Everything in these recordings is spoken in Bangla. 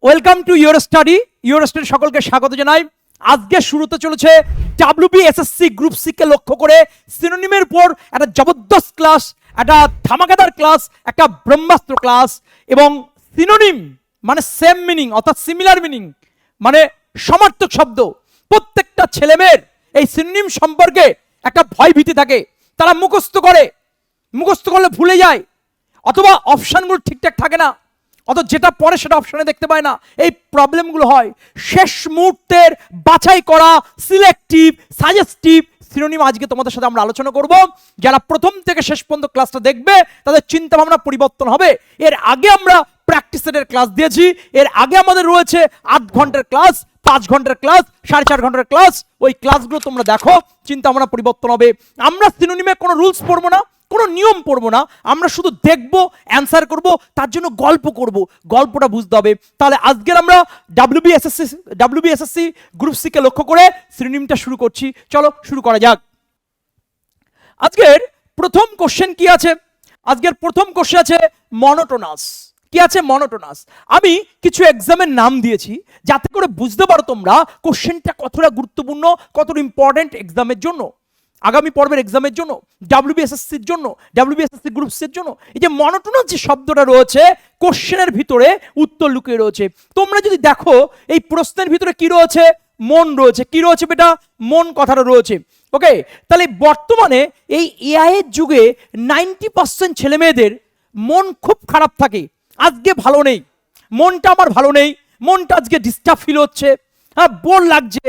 Welcome to your study. Your study সকলকে স্বাগত জানাই। আজকে শুরুতে চলেছে WBSSC গ্রুপ সি কে লক্ষ্য করে সিনোনিমের উপর একটা জবরদস্ত ক্লাস, একটা ধামাকাদার ক্লাস, একটা ব্রহ্মাস্ত্র ক্লাস। এবং সিনোনিম মানে সেম মিনিং অর্থাৎ সিমিলার মিনিং মানে সমার্থক শব্দ। প্রত্যেকটা ছেলেমেয়ের এই সিনোনিম সম্পর্কে একটা ভয় ভীতি থাকে, তারা মুখস্থ করে, মুখস্থ করলে ভুলে যায়, অথবা অপশানগুলো ঠিকঠাক থাকে না, অথবা যেটা পড়ে সেটা অপশনে দেখতে পায় না। এই প্রবলেমগুলো হয়। শেষ মুহূর্তের বাছাই করা সিলেক্টিভ সাজেস্টিভ সিনোনিম আজকে তোমাদের সাথে আমরা আলোচনা করব। যারা প্রথম থেকে শেষ পর্যন্ত ক্লাসটা দেখবে তাদের চিন্তা ভাবনা পরিবর্তন হবে। এর আগে আমরা প্র্যাকটিস সেটের ক্লাস দিয়েছি, এর আগে আমাদের রয়েছে 8 ঘন্টার ক্লাস, 5 ঘন্টার ক্লাস, 4.5 ঘন্টার ক্লাস। ওই ক্লাসগুলো তোমরা দেখো, চিন্তা ভাবনা পরিবর্তন হবে। আমরা সিনোনিমে কোনো রুলস পড়বো না, কোনো নিয়ম পড়বো না, আমরা শুধু দেখবো, অ্যান্সার করব, তার জন্য গল্প করব, গল্পটা বুঝতে হবে। তাহলে আজকের আমরা WBSSC গ্রুপ সি কে লক্ষ্য করে সিনোনিমটা শুরু করছি। চলো শুরু করা যাক। আজকের প্রথম কোশ্চেন কি আছে? আজকের প্রথম কোশ্চেন আছে মনোটোনাস। কি আছে? মনোটোনাস। আমি কিছু এক্সামের নাম দিয়েছি যাতে করে বুঝতে পারো তোমরা কোশ্চেনটা কতটা গুরুত্বপূর্ণ, কতটা ইম্পর্টেন্ট এক্সামের জন্য, আগামী পর্বের এক্সামের জন্য, WBSSCর জন্য, WBSSC গ্রুপ সির জন্য। এই যে মনোটোনাস যে শব্দটা রয়েছে, কোশ্চেনের ভিতরে উত্তর লুকিয়ে রয়েছে। তোমরা যদি দেখো এই প্রশ্নের ভিতরে কি রয়েছে? মন রয়েছে। কি রয়েছে বেটা? মন কথাটা রয়েছে। ওকে, তাহলে বর্তমানে এই এআই এর যুগে 90% ছেলে মেয়েদের মন খুব খারাপ থাকে। আজকে ভালো নেই, মনটা আমার ভালো নেই, মনটা আজকে ডিস্টার্ব ফিল হচ্ছে, হ্যাঁ বোর লাগছে।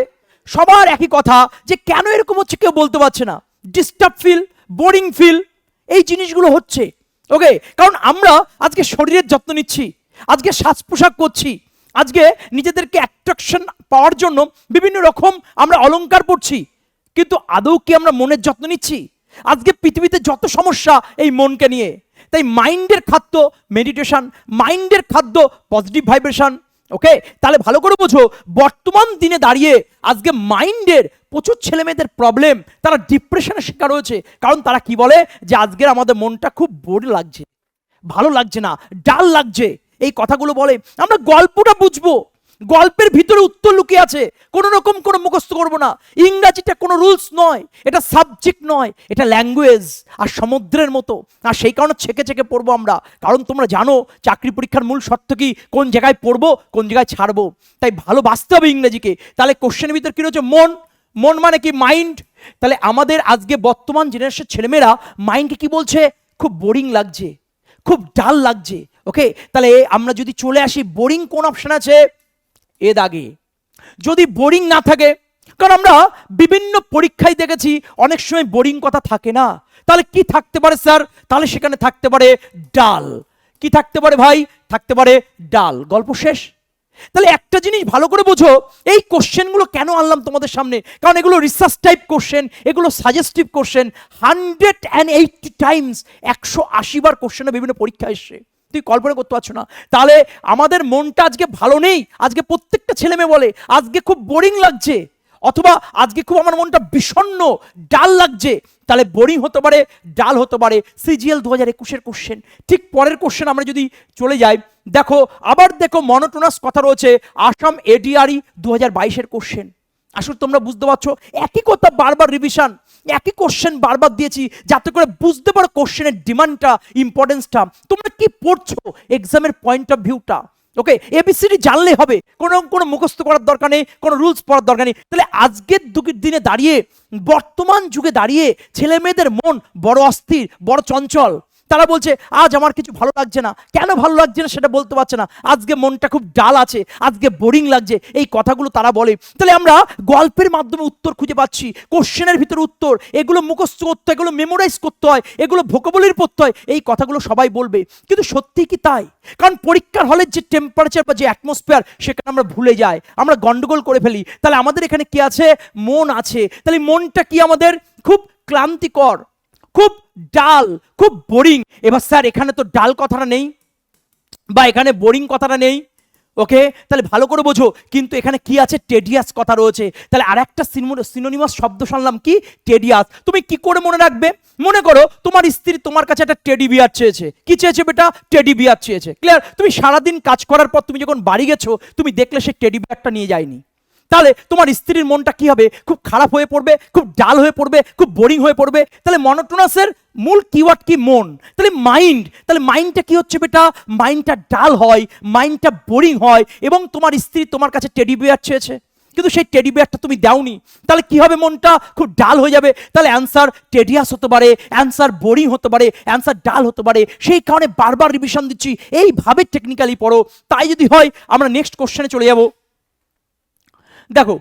সবার একই কথা যে কেন এরকম হচ্ছে কেউ বলতে পারছে না। ডিস্টার্ব ফিল, বোরিং ফিল, এই জিনিসগুলো হচ্ছে। ওকে, কারণ আমরা আজকে শরীরের যত্ন নিচ্ছি, আজকে সাজ পোশাক করছি, আজকে নিজেদেরকে অ্যাট্রাকশন পাওয়ার জন্য বিভিন্ন রকম আমরা অলংকার পড়ছি, কিন্তু আদৌ কি আমরা মনের যত্ন নিচ্ছি? আজকে পৃথিবীতে যত সমস্যা এই মনকে নিয়ে। তাই মাইন্ডের খাদ্য মেডিটেশন, মাইন্ডের খাদ্য পজিটিভ ভাইব্রেশন। ওকে, তাহলে ভালো করে বোঝো, বর্তমান দিনে দাঁড়িয়ে আজকে মাইন্ডের প্রচুর ছেলে মেয়েদের প্রবলেম, তারা ডিপ্রেশনের শিকার হয়েছে। কারণ তারা কি বলে যে আজকের আমাদের মনটা খুব বোর লাগছে, ভালো লাগছে না, ডাল লাগছে, এই কথাগুলো বলে। আমরা গল্পটা বুঝবো, গল্পের ভিতরে উত্তর লুকিয়ে আছে। কোনো রকম কোনো মুখস্থ করবো না। ইংরাজিটা কোনো রুলস নয়, এটা সাবজেক্ট নয়, এটা ল্যাঙ্গুয়েজ আর সমুদ্রের মতো। আর সেই কারণে ছেকে ছেকে পড়বো আমরা। কারণ তোমরা জানো চাকরি পরীক্ষার মূল শর্ত কি? কোন জায়গায় পড়বো, কোন জায়গায় ছাড়বো। তাই ভালোবাসতে হবে ইংরেজিকে। তাহলে কোশ্চেনের ভিতরে কি রয়েছে? মন। মন মানে কি? মাইন্ড। তাহলে আমাদের আজকে বর্তমান জেনারেশন ছেলেমেয়েরা মাইন্ডকে কি বলছে? খুব বোরিং লাগছে, খুব ডাল লাগছে। ওকে, তাহলে আমরা যদি চলে আসি, বোরিং কোন অপশন আছে? এ দাগে। যদি বোরিং না থাকে, কারণ আমরা বিভিন্ন পরীক্ষায় দেখেছি অনেক সময় বোরিং কথা থাকে না, তাহলে কি থাকতে পারে স্যার? তাহলে সেখানে থাকতে পারে ডাল। কি থাকতে পারে ভাই? থাকতে পারে ডাল। গল্প শেষ। তাহলে একটা জিনিস ভালো করে বোঝো, এই কোশ্চেনগুলো কেন আনলাম তোমাদের সামনে? কারণ এগুলো রিসার্চ টাইপ কোশ্চেন, এগুলো সাজেস্টিভ কোশ্চেন। 180 টাইমস, 180 বার কোশ্চেনে বিভিন্ন পরীক্ষা এসছে, তুই কল্পনা করতে পারছো না। তাহলে আমাদের মনটা আজকে ভালো নেই। আজকে প্রত্যেকটা ছেলে মেয়ে বলে আজকে খুব বোরিং লাগছে, অথবা আজকে খুব আমার মনটা বিষণ্ণ, ডাল লাগছে। তাহলে বোরিং হতে পারে, ডাল হতে পারে। CGL 2021-এর কোশ্চেন। ঠিক পরের কোশ্চেন আমরা যদি চলে যাই, দেখো আবার দেখো মনোটোনাস কথা রয়েছে আসাম ADRE 2022-এর কোশ্চেন। আসলে তোমরা বুঝতে পারছো, একই কথা বারবার রিভিশন, একই কোশ্চেন বারবার দিয়েছি যাতে করে বুঝতে পারো কোশ্চেনের ডিমান্ডটা, ইম্পর্টেন্সটা, তোমরা কি পড়ছো, এক্সামের পয়েন্ট অফ ভিউটা। ওকে, ABCD জানলে হবে, কোনো মুখস্থ করার দরকার নেই, কোনো রুলস পড়ার দরকার নেই। তাহলে আজকের দিনে দাঁড়িয়ে, বর্তমান যুগে দাঁড়িয়ে ছেলে মেয়েদের মন বড় অস্থির, বড় চঞ্চল। তারা বলছে আজ আমার কিছু ভালো লাগছে না। কেন ভালো লাগছে না সেটা বলতে পারছে না। আজকে মনটা খুব ডাল আছে, আজকে বোরিং লাগছে, এই কথাগুলো তারা বলে। তাহলে আমরা গল্পের মাধ্যমে উত্তর খুঁজে পাচ্ছি, কোশ্চেনের ভিতরে উত্তর। এগুলো মুখস্থ করতে হয়, এগুলো মেমোরাইজ করতে হয়, এগুলো ভোকাবুলারি পড়তে হয়। এই কথাগুলো সবাই বলবে, কিন্তু সত্যি কি তাই? কারণ পরীক্ষার হলের যে টেম্পারেচার বা যে অ্যাটমসফিয়ার, সেখানে আমরা ভুলে যাই, আমরা গন্ডগোল করে ফেলি। তাহলে আমাদের এখানে কি আছে? মন আছে। তাহলে মনটা কি আমাদের? খুব ক্লান্তিকর, খুব ডাল, খুব বোরিং। এবার স্যার এখানে তো ডাল কথাটা নেই, বা এখানে বোরিং কথাটা নেই, ওকে, তাহলে ভালো করে বোঝো, কিন্তু এখানে কি আছে, টেডিয়াস কথা রয়েছে। তাহলে আর একটা সিনোনিমাস শব্দ শুনলাম কি, টেডিয়াস। তুমি কি করে মনে রাখবে? মনে করো তোমার স্ত্রী তোমার কাছে একটা টেডি বিয়ার চেয়েছে। কি চেয়েছে বেটা? টেডি বিয়ার চেয়েছে। ক্লিয়ার? তুমি সারাদিন কাজ করার পর তুমি যখন বাড়ি গেছো, তুমি দেখলে সে টেডি বিয়ারটা নিয়ে যায়নি, তাহলে তোমার স্ত্রীর মনটা কি হবে? খুব খারাপ হয়ে পড়বে, খুব ডাল হয়ে পড়বে, খুব বোরিং হয়ে পড়বে। তাহলে মনোটোনাসের মূল কিওয়ার্ড কি? মন। তাহলে মাইন্ড, তাহলে মাইন্ডটা কি হচ্ছে বেটা? মাইন্ডটা ডাল হয়, মাইন্ডটা বোরিং হয়, এবং তোমার স্ত্রী তোমার কাছে টেডি বিয়ার চেয়েছে, কিন্তু সেই টেডি বিয়ারটা তুমি দাওনি, তাহলে কি হবে? মনটা খুব ডাল হয়ে যাবে। তাহলে অ্যান্সার টেডিয়াস হতে পারে, অ্যান্সার বোরিং হতে পারে, অ্যান্সার ডাল হতে পারে। সেই কারণে বারবার রিভিশন দিচ্ছি, এইভাবে টেকনিক্যালি পড়ো। তাই যদি হয় আমরা নেক্সট কোশ্চেনে চলে যাব। দেখো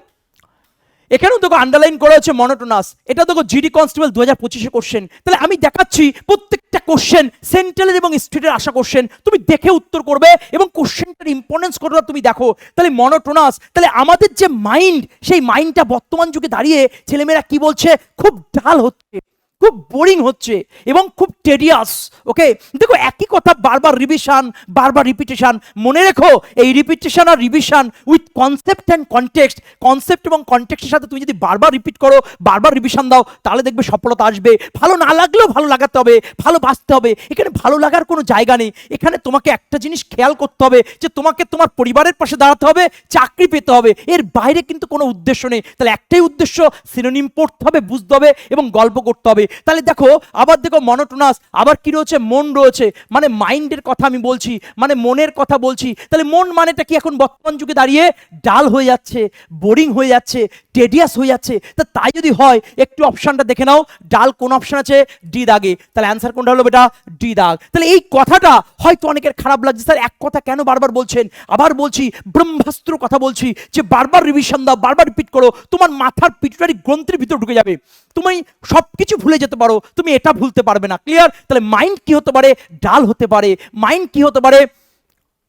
এখানেও দেখো আন্ডারলাইন করা হচ্ছে মনোটোনাস। এটা দেখো জিডি কনস্টেবল 2025 কোশ্চেন। তাহলে আমি দেখাচ্ছি প্রত্যেকটা কোশ্চেন সেন্ট্রালের এবং স্টেটের আসা কোশ্চেন, তুমি দেখে উত্তর করবে এবং কোশ্চেনটার ইম্পর্টেন্স কতটা তুমি দেখো। তাহলে মনোটোনাস, তাহলে আমাদের যে মাইন্ড, সেই মাইন্ডটা বর্তমান যুগে দাঁড়িয়ে ছেলেমেয়েরা কি বলছে? খুব ডাল হচ্ছে, খুব বোরিং হচ্ছে এবং খুব টেডিয়াস। ওকে, দেখো একই কথা বারবার রিভিশন, বারবার রিপিটেশন। মনে রেখো এই রিপিটেশন আর revision with concept and context, concept এবং কনটেক্সটের সাথে তুমি যদি বারবার রিপিট করো, বারবার রিভিশন দাও, তাহলে দেখবে সফলতা আসবে। ভালো না লাগলেও ভালো লাগাতে হবে, ভালোবাসতে হবে। এখানে ভালো লাগার কোনো জায়গা নেই। এখানে তোমাকে একটা জিনিস খেয়াল করতে হবে যে তোমাকে তোমার পরিবারের পাশে দাঁড়াতে হবে, চাকরি পেতে হবে, এর বাইরে কিন্তু কোনো উদ্দেশ্য নেই। তাহলে একটাই উদ্দেশ্য, সিনোনিম পড়তে হবে, বুঝতে হবে এবং গল্প করতে হবে। তাহলে দেখো আবার দেখো মনোটোনাস, আবার কি রয়েছে? মন রয়েছে। মানে মাইন্ডের কথা আমি বলছি, মানে মনের কথা বলছি। তাহলে মন মানেটা কি এখন বর্তমান যুগে দাঁড়িয়ে? ডাল হয়ে যাচ্ছে, বোরিং হয়ে যাচ্ছে, টেডিয়াস হয়ে যাচ্ছে। তা তাই যদি হয় একটু অপশনটা দেখে নাও, ডাল কোন অপশন আছে? ডি দাগে। তাহলে অ্যান্সার কোনটা হলো বেটা? ডি দাগ। তাহলে এই কথাটা হয়তো অনেকের খারাপ লাগছে, স্যার এক কথা কেন বারবার বলছেন? আবার বলছি, ব্রহ্মাস্ত্র কথা বলছি, যে বারবার রিভিশন দাও, বারবার রিপিট করো, তোমার মাথার পিটুটারি গ্রন্থির ভিতর ঢুকে যাবে, তুমি সব কিছু ভুলে যেতে পারো, তুমি এটা ভুলতে পারবে না। ক্লিয়ার? তাহলে মাইন্ড কি হতে পারে? ডাল হতে পারে। মাইন্ড কি হতে পারে?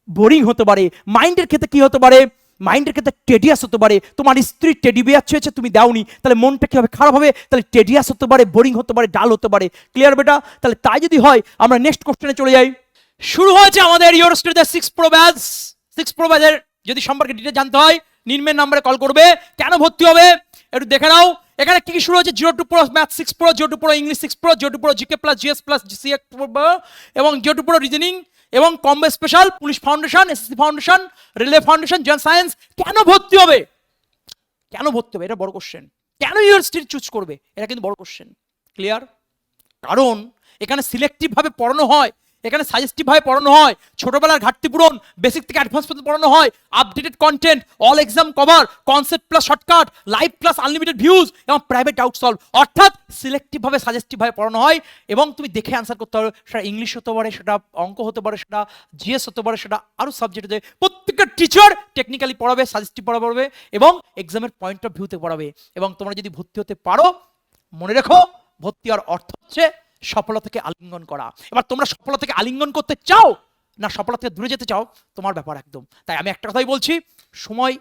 বোরিং হতে পারে। মাইন্ডের ক্ষেত্রে কি হতে পারে? মাইন্ডের ক্ষেত্রে টেডিয়াস হতে পারে। তোমার স্ত্রী টেডি বিয়ার চেয়েছে, তুমি দাওনি, তাহলে মনটা কি হবে? খারাপ হবে। তাহলে টেডিয়াস হতে পারে, বোরিং হতে পারে, ডাল হতে পারে। ক্লিয়ার বেটা? তাহলে তাই যদি হয় আমরা নেক্সট কোশ্চেনে চলে যাই। শুরু হয়েছে আমাদের ইওর স্টাডিতে 6 প্রো ব্যাচ। 6 প্রো ব্যাচের যদি সম্পর্কে ডিটেইলস জানতে হয় নিম্নের নম্বরে কল করবে। কেন ভর্তি হবে একটু দেখে নাও। এখানে কি কি শুরু হয়েছে? 02 pro math 6 pro, 02 pro English 6 pro, 02 pro GK plus GS plus GCA এবং 02 প্রো রিজনিং এবং combo special, police foundation, SSC foundation, railway foundation, জন সায়েন্স। কেন ভর্তি হবে? কেন ভর্তি হবে? এটা বড় কোশ্চেন। কেন ইউনিভার্সিটি চুজ করবে? এটা কিন্তু বড় কোশ্চেন। ক্লিয়ার? কারণ এখানে সিলেক্টিভ ভাবে পড়ানো হয়, এখানে সাজেস্টিভ ভাবে পড়ানো হয়, ছোটবেলার ঘাটতি পূরণ, বেসিক থেকে অ্যাডভান্স পর্যন্ত পড়ানো হয়, updated content, all exam cover, concept plus shortcut, live plus unlimited views এবং প্রাইভেট ডাউট সলভ। অর্থাৎ সিলেক্টিভ ভাবে, সাজেস্টিভ ভাবে পড়ানো হয় এবং তুমি দেখে অ্যান্সার করতে পারো। সেটা ইংলিশ হতে পারে, সেটা অঙ্ক হতে পারে, সেটা জিএস হতে পারে, সেটা আরো সাবজেক্ট হতে। প্রত্যেকটা টিচার টেকনিক্যালি পড়াবে, সাজেস্টিভ পড়াবে এবং এক্সামের পয়েন্ট অফ ভিউতে পড়াবে। এবং তোমরা যদি ভর্তি হতে পারো, মনে রেখো ভর্তি হওয়ার অর্থ হচ্ছে সফলতা থেকে আলিঙ্গন করা। এবার তোমরা সফলতা থেকে আলিঙ্গন করতে চাও না সফলতা থেকে দূরে যেতে চাও, তোমার ব্যাপার একদম। তাই আমি একটা কথাই বলছি, সময়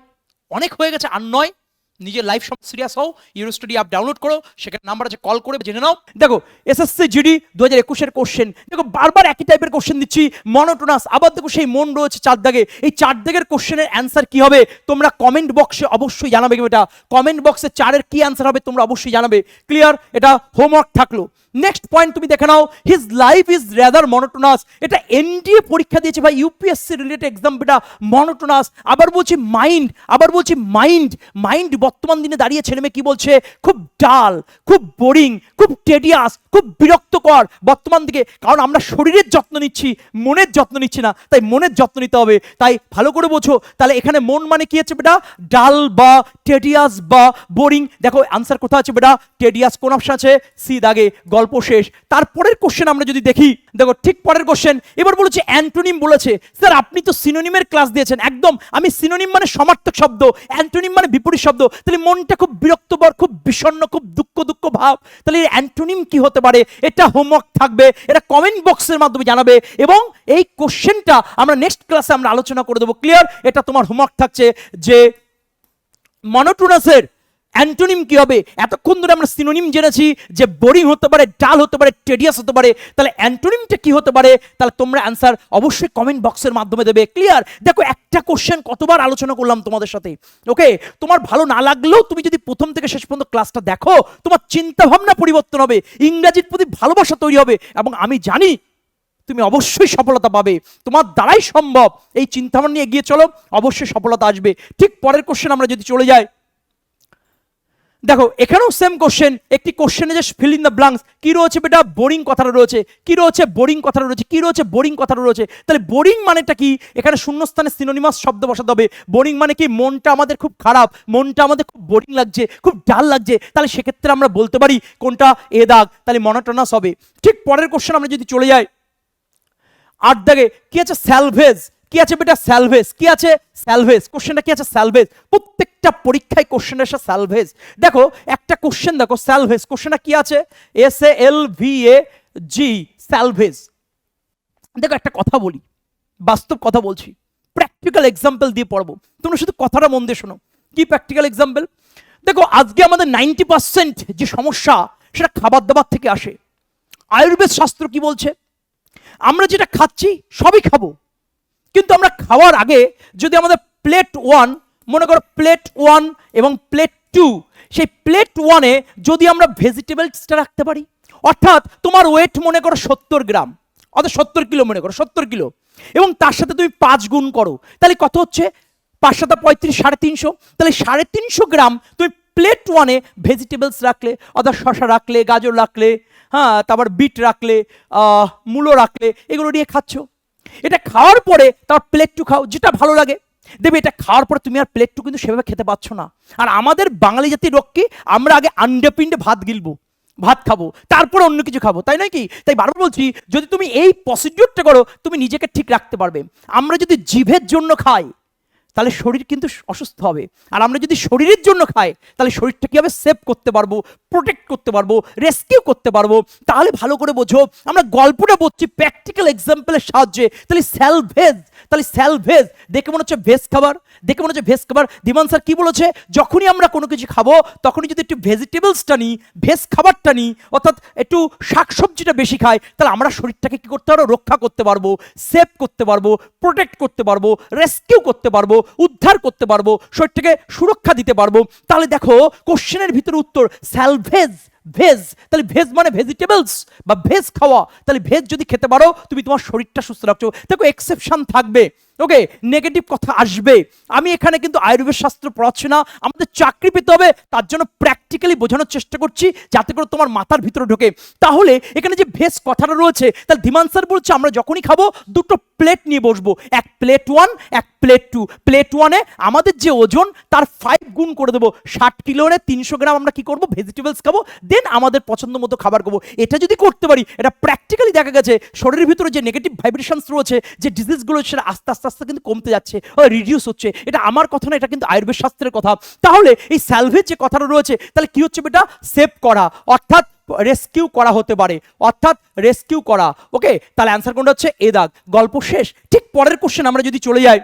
অনেক হয়ে গেছে, আর নয়। নিজের লাইফ সব সিরিয়াস হও, ইউরোস্টাডি অ্যাপ ডাউনলোড করো, সেখানে নাম্বার আছে, কল করে জেনে নাও। দেখো এসএসসি জিডি 2021 কোশ্চেন, দেখো বারবার একই টাইপের কোশ্চেন দিচ্ছি, মনোটোনাস। আবার দেখো সেই মন রয়েছে 4 দাগে। এই 4 দাগের কোশ্চেনের অ্যান্সার কি হবে তোমরা কমেন্ট বক্সে অবশ্যই জানাবে। এটা কমেন্ট বক্সে 4 এর কি অ্যান্সার হবে তোমরা অবশ্যই জানাবে। ক্লিয়ার? এটা হোমওয়ার্ক থাকলো। নেক্সট পয়েন্ট তুমি দেখে নাও, his life is rather monotonous. এটা এনডিএ পরীক্ষা দিয়েছে ভাই, ইউপিএসসি রিলেটেড এক্সাম, এটা মনোটোনাস। আবার বলছি মাইন্ড, আবার বলছি মাইন্ড। মাইন্ড বর্তমান দিনে দাঁড়িয়ে ছেলে মেয়ে কি বলছে? খুব ডাল, খুব বোরিং, খুব টেডিয়াস, খুব বিরক্তকর বর্তমান দিকে। কারণ আমরা শরীরের যত্ন নিচ্ছি, মনের যত্ন নিচ্ছি না, তাই মনের যত্ন নিতে হবে। তাই ভালো করে বোঝো। তাহলে এখানে মন মানে কি হচ্ছে বেটা? ডাল বা টেডিয়াস বা বোরিং। দেখো আনসার কোথায় আছে বেটা? টেডিয়াস। কোন অপশন আছে? সি দাগে। গল্প শেষ। তারপরের কোশ্চেন আমরা যদি দেখি, দেখো ঠিক পরের কোশ্চেন এবার বলেছে অ্যান্টোনিম। বলেছে স্যার আপনি তো সিনোনিমের ক্লাস দিয়েছেন। একদম, আমি সিনোনিম মানে সমার্থক শব্দ, অ্যান্টোনিম মানে বিপরীত শব্দ। তাহলে মনটা খুব বিরক্তকর, খুব বিষণ্ণ, খুব দুঃখ দুঃখ ভাব। তাহলে অ্যান্টোনিম কি হতে পারে? এটা হোমওয়ার্ক থাকবে, এটা কমেন্ট বক্সের মাধ্যমে জানাবে এবং এই কোশ্চেনটা আমরা নেক্সট ক্লাসে আমরা আলোচনা করে দেবো। ক্লিয়ার? এটা তোমার হোমওয়ার্ক থাকছে যে মনোটোনাসের অ্যান্টোনিম কি হবে? এতক্ষণ ধরে আমরা সিনোনিম জেনেছি যে বোরিং হতে পারে, ডাল হতে পারে, টেডিয়াস হতে পারে, তাহলে অ্যান্টোনিমটা কি হতে পারে? তাহলে তোমরা অ্যান্সার অবশ্যই কমেন্ট বক্সের মাধ্যমে দেবে। ক্লিয়ার? দেখো একটা কোশ্চেন কতবার আলোচনা করলাম তোমাদের সাথে। ওকে, তোমার ভালো না লাগলেও তুমি যদি প্রথম থেকে শেষ পর্যন্ত ক্লাসটা দেখো, তোমার চিন্তা ভাবনা পরিবর্তন হবে, ইংরাজির প্রতি ভালোবাসা তৈরি হবে, এবং আমি জানি তুমি অবশ্যই সফলতা পাবে। তোমার দ্বারাই সম্ভব। এই চিন্তাভাবনা নিয়ে এগিয়ে চলো, অবশ্যই সফলতা আসবে। ঠিক পরের কোশ্চেন আমরা যদি চলে যাই, দেখো এখানেও সেম কোশ্চেন। একটি কোশ্চেনে যে ফিল ইন দ্য ব্ল্যাঙ্কস কি রয়েছে বেটা? বোরিং কথাটা রয়েছে। কি রয়েছে? বোরিং কথাটা রয়েছে। কি রয়েছে? বোরিং কথাটা রয়েছে। তাহলে বোরিং মানেটা কি? এখানে শূন্যস্থানে সিনোনিমাস শব্দ বসাতে হবে। বোরিং মানে কি? মনটা আমাদের খুব খারাপ, মনটা আমাদের খুব বোরিং লাগছে, খুব ডাল লাগছে, তাহলে সেক্ষেত্রে আমরা বলতে পারি কোনটা? এ দাগ, তাহলে মনোটোনাস হবে। ঠিক পরের কোশ্চেন আমরা যদি চলে যাই, 8 দাগে কি আছে? স্যালভেজ। কি আছে বেটা? স্যালভেজ। কি আছে? স্যালভেজ। কোশ্চেনটা কি আছে? স্যালভেজ। প্রত্যেকটা পরীক্ষায় কোশ্চেন আসে স্যালভেজ। দেখো একটা কোশ্চেন দেখো, স্যালভেজ কোশ্চেনটা কি আছে? SALVAG, salvage. দেখো একটা কথা বলি, বাস্তব কথা বলছি, প্র্যাকটিক্যাল এক্সাম্পল দিয়ে পড়বো, তোমরা শুধু কথাটা মন দিয়ে শোনো। কি প্র্যাকটিক্যাল এক্সাম্পল? দেখো আজকে আমাদের 90% যে সমস্যা সেটা খাবার দাবার থেকে আসে। আয়ুর্বেদ শাস্ত্র কি বলছে? আমরা যেটা খাচ্ছি সবই খাবো, কিন্তু আমরা খাওয়ার আগে যদি আমাদের প্লেট 1, মনে করো প্লেট 1 এবং প্লেট 2, সেই প্লেট 1-এ যদি আমরা ভেজিটেবলসটা রাখতে পারি, অর্থাৎ তোমার ওয়েট মনে করো 70 গ্রাম, অর্থাৎ 70 কিলো, মনে করো 70 কিলো, এবং তার সাথে তুমি 5 গুণ করো, তাহলে কত হচ্ছে? 5 7 35, 350, তাহলে 350 গ্রাম তুমি প্লেট 1-এ ভেজিটেবলস রাখলে, অর্থাৎ শশা রাখলে, গাজর রাখলে, হ্যাঁ, তারপর বিট রাখলে, মূলো রাখলে, এগুলো নিয়ে খাচ্ছ। এটা খাওয়ার পরে তার প্লেট 2 খাও, যেটা ভালো লাগে। দেবে এটা খাওয়ার পরে তুমি আর প্লেট 2 কিন্তু সেভাবে খেতে পাচ্ছ না। আর আমাদের বাঙালি জাতির রোগ কি? আমরা আগে আন্ডে পিন্ডে ভাত গিলবো, ভাত খাবো, তারপর অন্য কিছু খাবো, তাই নয় কি? তাই বারবার বলছি, যদি তুমি এই প্রসিডিউরটা করো তুমি নিজেকে ঠিক রাখতে পারবে। আমরা যদি জিভের জন্য খাই তাহলে শরীর কিন্তু অসুস্থ হবে, আর আমরা যদি শরীরের জন্য খাই তাহলে শরীরটা কী হবে? সেভ করতে পারবো, প্রোটেক্ট করতে পারবো, রেস্কিউ করতে পারবো। তাহলে ভালো করে বোঝো, আমরা গল্পটা বলছি প্র্যাকটিক্যাল এক্সাম্পলের সাহায্যে। তাহলে স্যালভেজ, তাহলে স্যালভেজ দেখে মনে হচ্ছে ভেজ খাবার, দেখে মনে হচ্ছে ভেজ খাবার। দিমান স্যার কি বলেছে? যখনই আমরা কোনো কিছু খাবো তখনই যদি একটু ভেজিটেবলসটা নিই, ভেজ খাবারটা নিই, অর্থাৎ একটু শাকসবজিটা বেশি খাই, তাহলে আমরা শরীরটাকে কী করতে পারবো? রক্ষা করতে পারবো, সেভ করতে পারবো, প্রোটেক্ট করতে পারবো, রেস্কিউ করতে পারবো, উদ্ধার করতে পারবো, শরীরটাকে সুরক্ষা দিতে পারবো। তাহলে দেখো কোশ্চেনের ভিতরে উত্তর স্যালভেজ, ভেজ। তাহলে ভেজ মানে ভেজিটেবলস বা ভেজ খাওয়া। তাহলে ভেজ যদি খেতে পারো তুমি তোমার শরীরটা সুস্থ রাখছো। দেখো এক্সেপশন থাকবে, ওকে, নেগেটিভ কথা আসবে। আমি এখানে কিন্তু আয়ুর্বেদ শাস্ত্র পড়াচ্ছি না, আমাদের চাকরি পেতে হবে, তার জন্য প্র্যাকটিক্যালি বোঝানোর চেষ্টা করছি যাতে করে তোমার মাথার ভিতরে ঢোকে। তাহলে এখানে যে ভেজ কথাটা রয়েছে, তাহলে ধীমান স্যার বলছে আমরা যখনই খাবো দুটো প্লেট নিয়ে বসবো, এক প্লেট 1, এক প্লেট 2। প্লেট 1-এ আমাদের যে ওজন তার 5 গুণ করে দেবো, 60 কিলোরে 300 গ্রাম আমরা কি করবো? ভেজিটেবলস খাবো, দেন আমাদের পছন্দ মতো খাবার খাবো। এটা যদি করতে পারি, এটা প্র্যাকটিক্যালি দেখা গেছে শরীরের ভিতরে যে নেগেটিভ ভাইব্রেশনস রয়েছে, যে ডিজিজগুলো, সেটা আস্তে আস্তে আস্তে কিন্তু কমতে যাচ্ছে, রিডিউস হচ্ছে। এটা আমার কথা না, এটা কিন্তু আয়ুর্বেদ শাস্ত্রের কথা। তাহলে এই স্যালভেজ যে কথাটা রয়েছে, তাহলে কি হচ্ছে বেটা? সেভ করা, অর্থাৎ রেস্কিউ করা হতে পারে, অর্থাৎ রেস্কিউ করা। ওকে, তাহলে অ্যান্সার কোনটা হচ্ছে? এ দাগ। গল্প শেষ। ঠিক পরের কোশ্চেন আমরা যদি চলে যাই,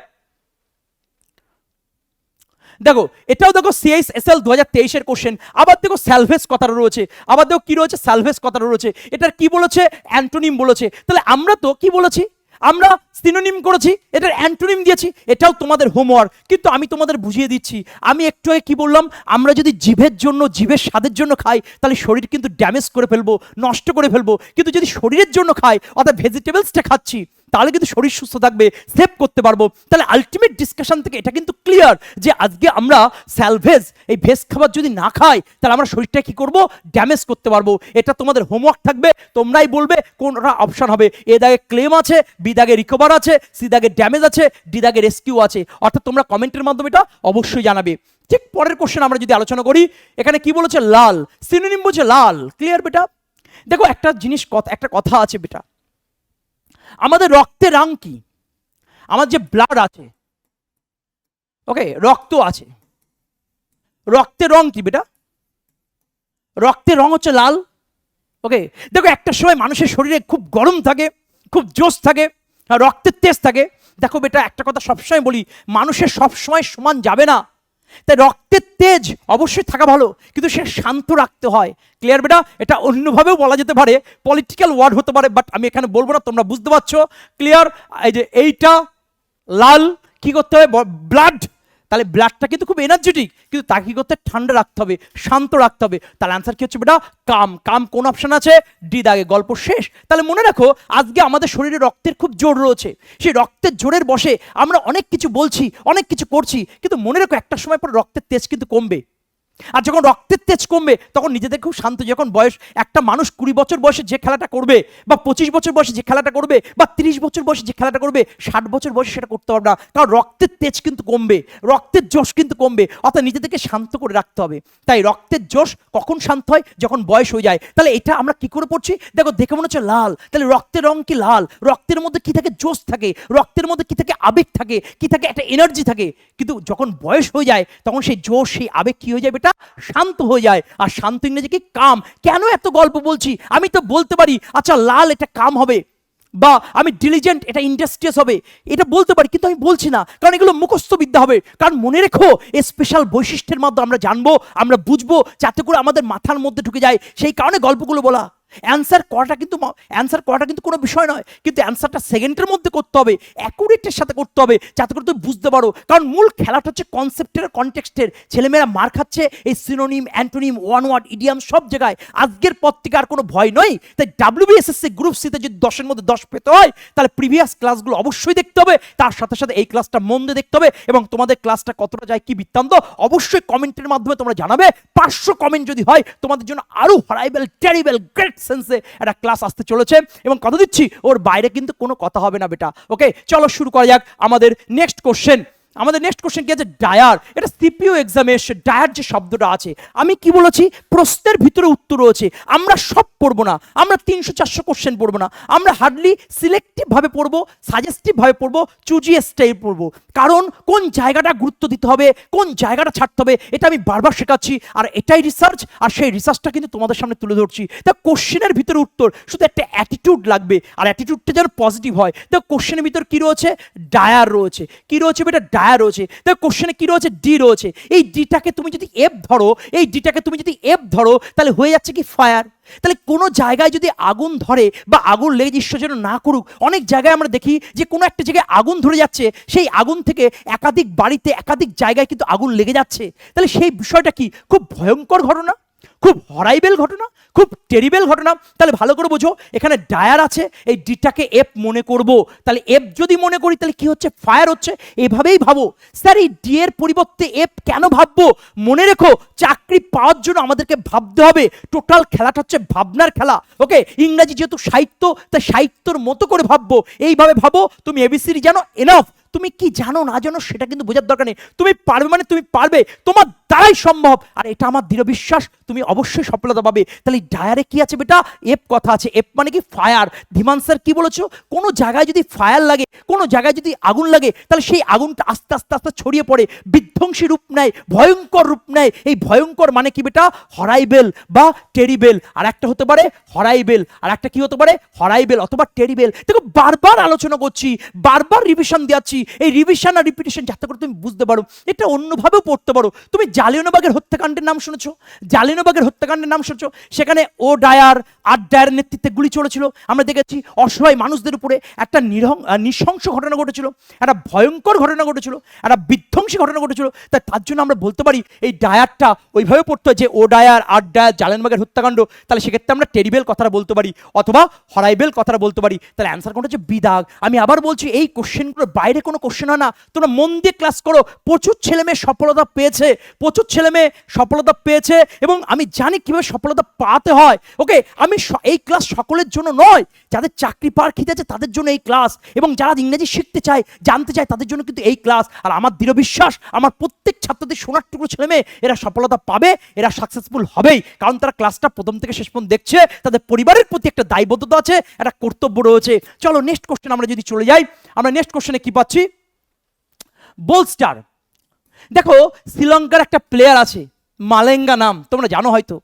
দেখো এটাও দেখো CISL 2023-এর কোশ্চেন। আবার দেখো স্যালভেজ কথাটা রয়েছে, আবার দেখো কি রয়েছে? স্যালভেজ কথাটা রয়েছে। এটার কি বলেছে? অ্যান্টোনিম বলেছে। তাহলে আমরা তো কি বলেছি? আমরা সিনোনিম করেছি, এটার অ্যান্টোনিম দিয়েছি। এটাও তোমাদের হোমওয়ার্ক, কিন্তু আমি তোমাদের বুঝিয়ে দিচ্ছি। আমি একটু আগে কি বললাম? আমরা যদি জিভের জন্য, জিভের স্বাদের জন্য খাই তাহলে শরীর কিন্তু ড্যামেজ করে ফেলবো, নষ্ট করে ফেলবো। কিন্তু যদি শরীরের জন্য খাই, অর্থাৎ ভেজিটেবলসটা খাচ্ছি, তাহলে কিন্তু শরীর সুস্থ থাকবে, সেভ করতে পারবো। তাহলে আলটিমেট ডিসকাশন থেকে এটা কিন্তু ক্লিয়ার যে আজকে আমরা স্যালভেজ, এই ভেজ খাবার যদি না খাই তাহলে আমরা শরীরটা কি করব? ড্যামেজ করতে পারবো। এটা তোমাদের হোমওয়ার্ক থাকবে, তোমরাই বলবে কোনটা অপশন হবে। এ দাগে ক্লেম আছে, বি দাগে রিকভার আছে, সি দাগে ড্যামেজ আছে, ডি দাগে রেস্কিউ আছে। অর্থাৎ তোমরা কমেন্টের মাধ্যমে এটা অবশ্যই জানাবে। ঠিক পরের কোশ্চেন আমরা যদি আলোচনা করি, এখানে কি বলেছে? লাল, সিনোনিম বলছে লাল। ক্লিয়ার বেটা? দেখো একটা জিনিস, একটা কথা আছে বেটা, আমাদের রক্তের রং কি? আমার যে ব্লাড আছে, ওকে, রক্ত আছে, রক্তের রং কি বেটা? রক্তের রং হচ্ছে লাল। ওকে, দেখো একটা সময় মানুষের শরীরে খুব গরম থাকে, খুব জোশ থাকে, রক্তের তেজ থাকে। দেখো বেটা একটা কথা সবসময় বলি, মানুষের সবসময় সমান যাবে না। তাই রক্তের তেজ অবশ্যই থাকা ভালো, কিন্তু সে শান্ত রাখতে হয়। ক্লিয়ার বেটা? এটা অন্যভাবেও বলা যেতে পারে, পলিটিক্যাল ওয়ার্ড হতে পারে, বাট আমি এখানে বলবো না, তোমরা বুঝতে পারছো। ক্লিয়ার? এই যে এইটা লাল, কি করতে হবে? ব্লাড। তাহলে ব্লাডটা কিন্তু খুব এনার্জেটিক, কিন্তু তাকে কি করতে হবে? ঠান্ডা রাখতে হবে, শান্ত রাখতে হবে। তাহলে অ্যান্সার কি হচ্ছে বেটা? কাম। কাম কোন অপশন আছে? ডি দাগে। গল্প শেষ। তাহলে মনে রাখো, আজকে আমাদের শরীরে রক্তের খুব জোর রয়েছে। সেই রক্তের জোরের বসে আমরা অনেক কিছু বলছি, অনেক কিছু করছি, কিন্তু মনে রাখো একটা সময় পর রক্তের তেজ কিন্তু কমবে। আর যখন রক্তের তেজ কমবে তখন নিজেদের খুব শান্ত। যখন বয়স, একটা মানুষ 20 বছর বয়সে যে খেলাটা করবে, বা 25 বছর বয়সে যে খেলাটা করবে, বা 30 বছর বয়সে যে খেলাটা করবে, 60 বছর বয়সে সেটা করতে পারবে না, কারণ রক্তের তেজ কিন্তু কমবে, রক্তের জোশ কিন্তু কমবে। অর্থাৎ নিজেদেরকে শান্ত করে রাখতে হবে। তাই রক্তের জোশ কখন শান্ত হয়? যখন বয়স হয়ে যায়। তাহলে এটা আমরা কি করে পড়ছি? দেখো, দেখে মনে হচ্ছে লাল, তাহলে রক্তের রং কি লাল? রক্তের মধ্যে কি থাকে? জোশ থাকে। রক্তের মধ্যে কি থাকে? আবেগ থাকে। কি থাকে? একটা এনার্জি থাকে। কিন্তু যখন বয়স হয়ে যায় তখন সেই জোশ, সেই আবেগ কি হয়ে যায় বেটা? শান্ত হয়ে যায়। আর শান্ত ইংরেজি কি? কাম। কেন এত গল্প বলছি? আমি তো বলতে পারি আচ্ছা লাল এটা কাম হবে, বা আমি ডিলিজেন্ট এটা ইন্ডাস্ট্রিয়াস হবে, এটা বলতে পারি, কিন্তু আমি বলছি না, কারণ এগুলো মুখস্থ বিদ্যা হবে। কারণ মনে রেখো, এই স্পেশাল বৈশিষ্ট্যের মাধ্যমে আমরা জানবো, আমরা বুঝবো, যাতে করে আমাদের মাথার মধ্যে ঢুকে যায়। সেই কারণে গল্পগুলো বলা। অ্যান্সার করাটা কিন্তু কোনো বিষয় নয়, কিন্তু অ্যান্সারটা সেকেন্ডের মধ্যে করতে হবে, অ্যাকুরেটের সাথে করতে হবে, যাতে করে তুমি বুঝতে পারো। কারণ মূল খেলাটা হচ্ছে কনসেপ্টের, কনটেক্সটের। ছেলেমেয়েরা মার খাচ্ছে এই synonym, antonym, one word, idiom সব জায়গায়। আজকের পর থেকে আর কোনো ভয় নয়। তাই WBSSC গ্রুপ সিতে যদি 10-এর মধ্যে 10 পেতে হয়, তাহলে প্রিভিয়াস ক্লাসগুলো অবশ্যই দেখতে হবে, তার সাথে সাথে এই ক্লাসটা মন দিয়ে দেখতে হবে। এবং তোমাদের ক্লাসটা কতটা যায়, কি বৃত্তান্ত, অবশ্যই কমেন্টের মাধ্যমে তোমরা জানাবে। 500 কমেন্ট যদি হয়, তোমাদের জন্য আরো হরাইবেল, টেরিবেল, গ্রেট সেন্সে একটা ক্লাস আসতে চলেছে। এবং কথা দিচ্ছি, ওর বাইরে কিন্তু কোনো কথা হবে না বেটা। ওকে, চলো শুরু করা যাক আমাদের নেক্সট কোশ্চেন। আমাদের নেক্সট কোশ্চেন কি আছে? ডায়ার। এটা সিপিইউ এক্সামে এসে ডায়ার যে শব্দটা আছে, আমি কি বলেছি? প্রশ্নের ভিতরে উত্তর রয়েছে। আমরা সব পড়বো না, আমরা 300-400 কোশ্চেন পড়বো না, আমরা হার্ডলি সিলেক্টিভ ভাবে পড়বো, সাজেস্টিভ ভাবে পড়বো, চুজিয়ে স্টাইল পড়বো। কারণ কোন জায়গাটা গুরুত্ব দিতে হবে, কোন জায়গাটা ছাড়তে হবে, এটা আমি বারবার শেখাচ্ছি। আর এটাই রিসার্চ, আর সেই রিসার্চটা কিন্তু তোমাদের সামনে তুলে ধরছি। তা কোশ্চেনের ভিতরে উত্তর শুধু একটা অ্যাটিটিউড লাগবে, আর অ্যাটিটিউডটা যেন পজিটিভ হয়। দেখো কোশ্চেনের ভিতর কি রয়েছে? ডায়ার রয়েছে। কি রয়েছে বেটা? ডায়ার রয়েছে। দেখো কোশ্চেনে কি রয়েছে? ডি রয়েছে। এই ডিটাকে তুমি যদি এফ ধরো, তাহলে হয়ে যাচ্ছে কি? ফায়ার। তাহলে কোনো জায়গায় যদি আগুন ধরে বা আগুন লেগে, ঈশ্বর যেন না করুক, অনেক জায়গায় আমরা দেখি যে কোনো একটা জায়গায় আগুন ধরে যাচ্ছে, সেই আগুন থেকে একাধিক বাড়িতে, একাধিক জায়গায় কিন্তু আগুন লেগে যাচ্ছে। তাহলে সেই বিষয়টা কি? খুব ভয়ঙ্কর ঘটনা, খুব হরাইবেল ঘটনা, খুব টেরিবেল ঘটনা। তাহলে ভালো করে বোঝো, এখানে ডায়ার আছে, এই ডিটাকে এফ মনে করব। তাহলে এফ যদি মনে করি, তাহলে কি হচ্ছে? ফায়ার হচ্ছে। এভাবেই ভাবো। স্যার এই ডি এর পরিবর্তে এফ কেন ভাববো? মনে রেখো, চাকরি পাওয়ার জন্য আমাদেরকে ভাবতে হবে। টোটাল খেলাটা হচ্ছে ভাবনার খেলা। ওকে, ইংরাজি যেহেতু সাহিত্য, তাই সাহিত্যর মতো করে ভাববো। এইভাবে ভাবো, তুমি এবিসিডি জানো, এনাফ। তুমি কি জানো না জানো সেটা কিন্তু বোঝার দরকার নেই। তুমি পারবে মানে তুমি পারবে, তোমার দ্বারাই সম্ভব, আর এটা আমার দৃঢ় বিশ্বাস, তুমি অবশ্যই সফলতা পাবে। তাহলে ডায়ারে কি আছে বেটা? এফ কথা আছে। এফ মানে কি? ফায়ার। ধীমান স্যার কি বলেছো? কোনো জায়গায় যদি ফায়ার লাগে, কোনো জায়গায় যদি আগুন লাগে, তাহলে সেই আগুনটা আস্তে আস্তে আস্তে ছড়িয়ে পড়ে, বিধ্বংসী রূপ নেয়, ভয়ঙ্কর রূপ নেয়। এই ভয়ঙ্কর মানে কি বেটা? হরাইবেল বা টেরিবেল। আর একটা হতে পারে হরাইবেল, আর একটা কি হতে পারে? হরাইবেল অথবা টেরিবেল। দেখো বারবার আলোচনা করছি, বারবার রিভিশন দিচ্ছি। এই রিভিশন আর রিপিটেশন যাতে করে তুমি বুঝতে পারো, এটা অন্যভাবেও পড়তে পারো। তুমি জালিয়ানবাগের হত্যাকাণ্ডের নাম শুনেছো? জালিয়ানবাগের হত্যাকাণ্ডের নাম শুনেছো? সেখানে ও ডায়ার, আর ডায়ার নেতৃত্বে গুলি চলেছিল। আমরা দেখেছি অসহায় মানুষদের উপরে একটা নৃশংস ঘটনা ঘটেছিল, একটা ভয়ঙ্কর ঘটনা ঘটেছিল, একটা বিধ্বংসী ঘটনা ঘটেছিল। তার জন্য আমরা বলতে পারি এই ডায়ারটা ওইভাবে পড়তে হয় যে ও ডায়ার, আর ডায়ার, জালিয়ানবাগের হত্যাকাণ্ড। তাহলে সেক্ষেত্রে আমরা টেরিবেল কথাটা বলতে পারি, অথবা হরাইবেল কথাটা বলতে পারি। তাহলে অ্যান্সার কোনটা হচ্ছে? বিদাগ। আমি আবার বলছি, এই কোশ্চেনগুলোর বাইরে কোনো কোশ্চেন হয় না। তোমরা মন দিয়ে ক্লাস করো। প্রচুর ছেলে মেয়ে সফলতা পেয়েছে, প্রচুর ছেলে মেয়ে সফলতা পেয়েছে, এবং আমি জানি কিভাবে সফলতা পাতে হয়। ওকে, আমি এই ক্লাস সকলের জন্য নয়, যাদের চাকরি পাওয়ার খিদে আছে তাদের জন্য এই ক্লাস, এবং যারা ইংরেজি শিখতে চায়, জানতে চায়, তাদের জন্য কিন্তু এই ক্লাস। আর আমার দৃঢ় বিশ্বাস, আমার প্রত্যেক ছাত্রদের সোনার টুকরো ছেলে মেয়ে এরা সফলতা পাবে, এরা সাকসেসফুল হবেই। কারণ তারা ক্লাসটা প্রথম থেকে শেষ পর্যন্ত দেখছে, তাদের পরিবারের প্রতি একটা দায়বদ্ধতা আছে, একটা কর্তব্য রয়েছে। চলো নেক্সট কোশ্চেন আমরা যদি চলে যাই, আমরা নেক্সট কোশ্চেনে কি পাচ্ছি? বোলস্টার। দেখো শ্রীলঙ্কার একটা প্লেয়ার আছে, মালেঙ্গা নাম, তোমরা জানো হয়তো,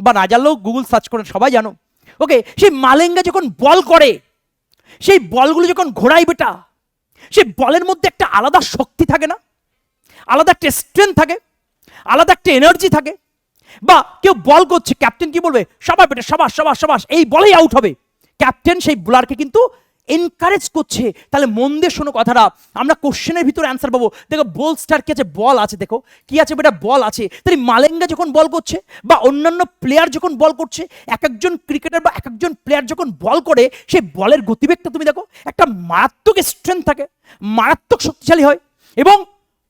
বা না জানলেও গুগল সার্চ করে সবাই জানো। ওকে, সেই মালেঙ্গা যখন বল করে, সেই বলগুলো যখন ঘোরায় বেটা, সেই বলের মধ্যে একটা আলাদা শক্তি থাকে না? আলাদা একটা স্ট্রেংথ থাকে, আলাদা একটা এনার্জি থাকে। বা কেউ বল করছে, ক্যাপ্টেন কি বলবে, সবাই বেটা সাবাস সাবাস সাবাস, এই বলেই আউট হবে। ক্যাপ্টেন সেই বোলারকে কিন্তু এনকারেজ করছে। তাহলে মন দিয়ে শোনো কথাটা, আমরা কোশ্চেনের ভিতরে অ্যান্সার পাবো। দেখো বোল স্টার কি আছে, বল আছে, দেখো কি আছে বেটা, বল আছে। তাহলে মালেঙ্গা যখন বল করছে বা অন্যান্য প্লেয়ার যখন বল করছে, এক একজন ক্রিকেটার বা এক একজন প্লেয়ার যখন বল করে, সেই বলের গতিবেগটা তুমি দেখো, একটা মারাত্মক স্ট্রেংথ থাকে, মারাত্মক শক্তিশালী হয়। এবং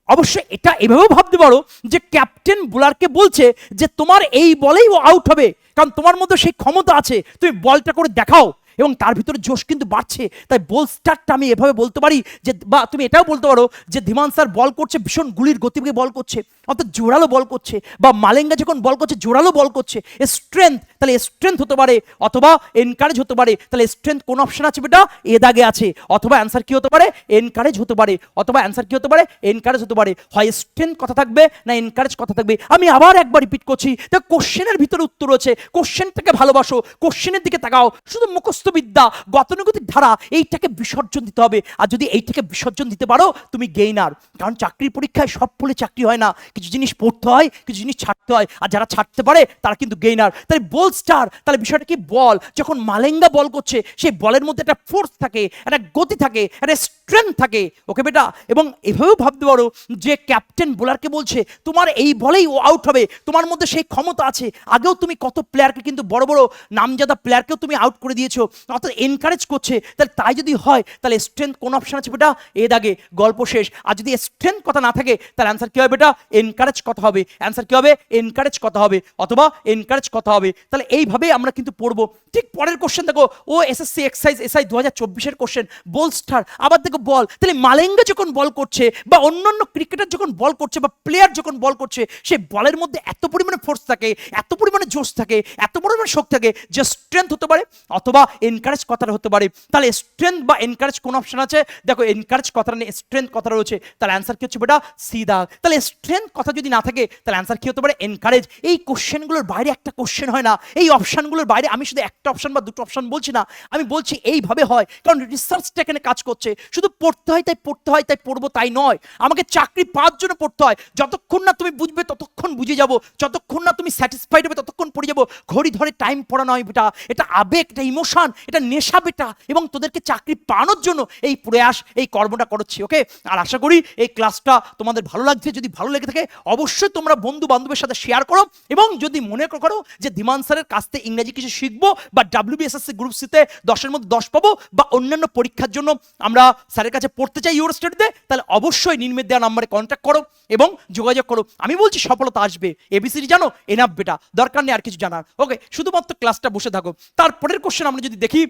অবশ্যই এটা এভাবেও ভাবতে পারো যে ক্যাপ্টেন বোলারকে বলছে যে তোমার এই বলেই ও আউট হবে, কারণ তোমার মধ্যে সেই ক্ষমতা আছে, তুমি বলটা করে দেখাও। এবং তার ভিতরে জোশ কিন্তু বাড়ছে। তাই বল স্টারটা আমি এভাবে বলতে পারি যে, বা তুমি এটাও বলতে পারো যে ধীমান স্যার বল করছে, ভীষণ গুলির গতিবেগে বল করছে, অর্থাৎ জোরালো বল করছে। বা মালেঙ্গা যখন বল করছে, জোরালো বল করছে, স্ট্রেংথ, তাহলে স্ট্রেংথ হতে পারে অথবা এনকারেজ হতে পারে। তাহলে স্ট্রেংথ কোন অপশন আছে বেটা, এ দাগে আছে। অথবা অ্যান্সার কি হতে পারে, এনকারেজ হতে পারে। অথবা অ্যান্সার কি হতে পারে, এনকারেজ হতে পারে। হয় স্ট্রেংথ কথা থাকবে না এনকারেজ কথা থাকবে। আমি আবার একবার রিপিট করছি, দেখো কোশ্চেনের ভিতরে উত্তর রয়েছে, কোশ্চেনটাকে ভালোবাসো, কোশ্চেনের দিকে তাকাও। শুধু মুখস্থ বিদ্যা, গতানুগতিক ধারা, এইটাকে বিসর্জন দিতে হবে। আর যদি এইটাকে বিসর্জন দিতে পারো, তুমি গেইনার। কারণ চাকরির পরীক্ষায় সব ফলে চাকরি হয় না, কিছু জিনিস পড়তে হয়, কিছু জিনিস ছাড়তে হয়। আর যারা ছাড়তে পারে তারা কিন্তু গেইনার। তাহলে বল স্টার, তাহলে বিষয়টা কি, বল যখন মালেঙ্গা বল করছে, সেই বলের মধ্যে একটা ফোর্স থাকে, একটা গতি থাকে, একটা স্ট্রেংথ থাকে। ওকে বেটা, এবং এভাবেও ভাবতে পারো যে ক্যাপ্টেন বোলারকে বলছে তোমার এই বলেই ও আউট হবে, তোমার মধ্যে সেই ক্ষমতা আছে। আগেও তুমি কত প্লেয়ারকে কিন্তু, বড় বড় নামজাদা প্লেয়ারকেও তুমি আউট করে দিয়েছো, অর্থাৎ এনকারেজ করছে। তাহলে তাই যদি হয়, তাহলে স্ট্রেংথ কোন অপশন আছে বেটা, এ দাগে, গল্প শেষ। আর যদি স্ট্রেংথ কথা না থাকে, তাহলে অ্যান্সার কি হবে বেটা, এনকারেজ কথা হবে। অ্যান্সার কি হবে, এনকারেজ কথা হবে অথবা এনকারেজ কথা হবে। তাহলে এইভাবেই আমরা কিন্তু পড়বো। ঠিক পরের কোশ্চেন দেখো, ও এসএসসি এক্সাইজ এসআই 2024-এর কোশ্চেন, বল স্টার, আবার দেখো বল। তাহলে মালেঙ্গা যখন বল করছে বা অন্যান্য ক্রিকেটার যখন বল করছে বা প্লেয়ার যখন বল করছে, সেই বলের মধ্যে এত পরিমাণে ফোর্স থাকে, এত পরিমাণে জোশ থাকে, এত পরিমাণে শক্তি থাকে, যে স্ট্রেংথ হতে পারে অথবা এনকারেজ কথাটা হতে পারে। তাহলে স্ট্রেংথ বা এনকারেজ কোন অপশন আছে, দেখো এনকারেজ কথাটা নেই, স্ট্রেংথ কথা রয়েছে। তাহলে অ্যান্সার কি হচ্ছে বেটা, সি দাগ। তাহলে স্ট্রেংথ কথা যদি না থাকে, তাহলে অ্যান্সার কি হতে পারে, এনকারেজ। এই কোশ্চেনগুলোর বাইরে একটা কোশ্চেন হয় না, এই অপশনগুলোর বাইরে আমি শুধু একটা অপশন বা দুটো অপশন বলছি না, আমি বলছি এইভাবে হয়। কারণ রিসার্চটা এখানে কাজ করছে। শুধু পড়তে হয় তাই পড়তে হয়, তাই পড়বো তাই নয়, আমাকে চাকরি পাওয়ার জন্য পড়তে হয়। যতক্ষণ না তুমি বুঝবে ততক্ষণ বুঝে যাবো, যতক্ষণ না তুমি স্যাটিসফাইড হবে ততক্ষণ পড়ে যাবো। ঘড়ি ধরে টাইম পড়া নয় বেটা, এটা আবেগ, এটা ইমোশন, এটা নেশা বেটা। এবং তোদেরকে চাকরি পাওয়ানোর জন্য এই প্রয়াস, এই কর্মটা করছি। ওকে, আর আশা করি এই ক্লাসটা তোমাদের ভালো লাগছে। যদি ভালো লেগে থাকে, অবশ্যই তোমরা বন্ধু বান্ধবের সাথে শেয়ার করো। এবং যদি মনে করো যে ধীমান স্যারের কাছ থেকে ইংরেজি কিছু শিখবো, বা WBSSC গ্রুপ সিতে 10-এর মধ্যে 10 পাবো, বা অন্যান্য পরীক্ষার জন্য আমরা স্যারের কাছে পড়তে চাই ইউরোস্টেটে, তাহলে অবশ্যই নিম্নে দেওয়া নাম্বারে কন্ট্যাক্ট করো এবং যোগাযোগ করো। আমি বলছি সফলতা আসবে। এবিসিডি জানো, এনাফ বেটা, দরকার নেই আর কিছু জানার। ওকে, শুধুমাত্র ক্লাসটা বসে থাকো। তারপরের কোশ্চেন আমরা যদি দেখি,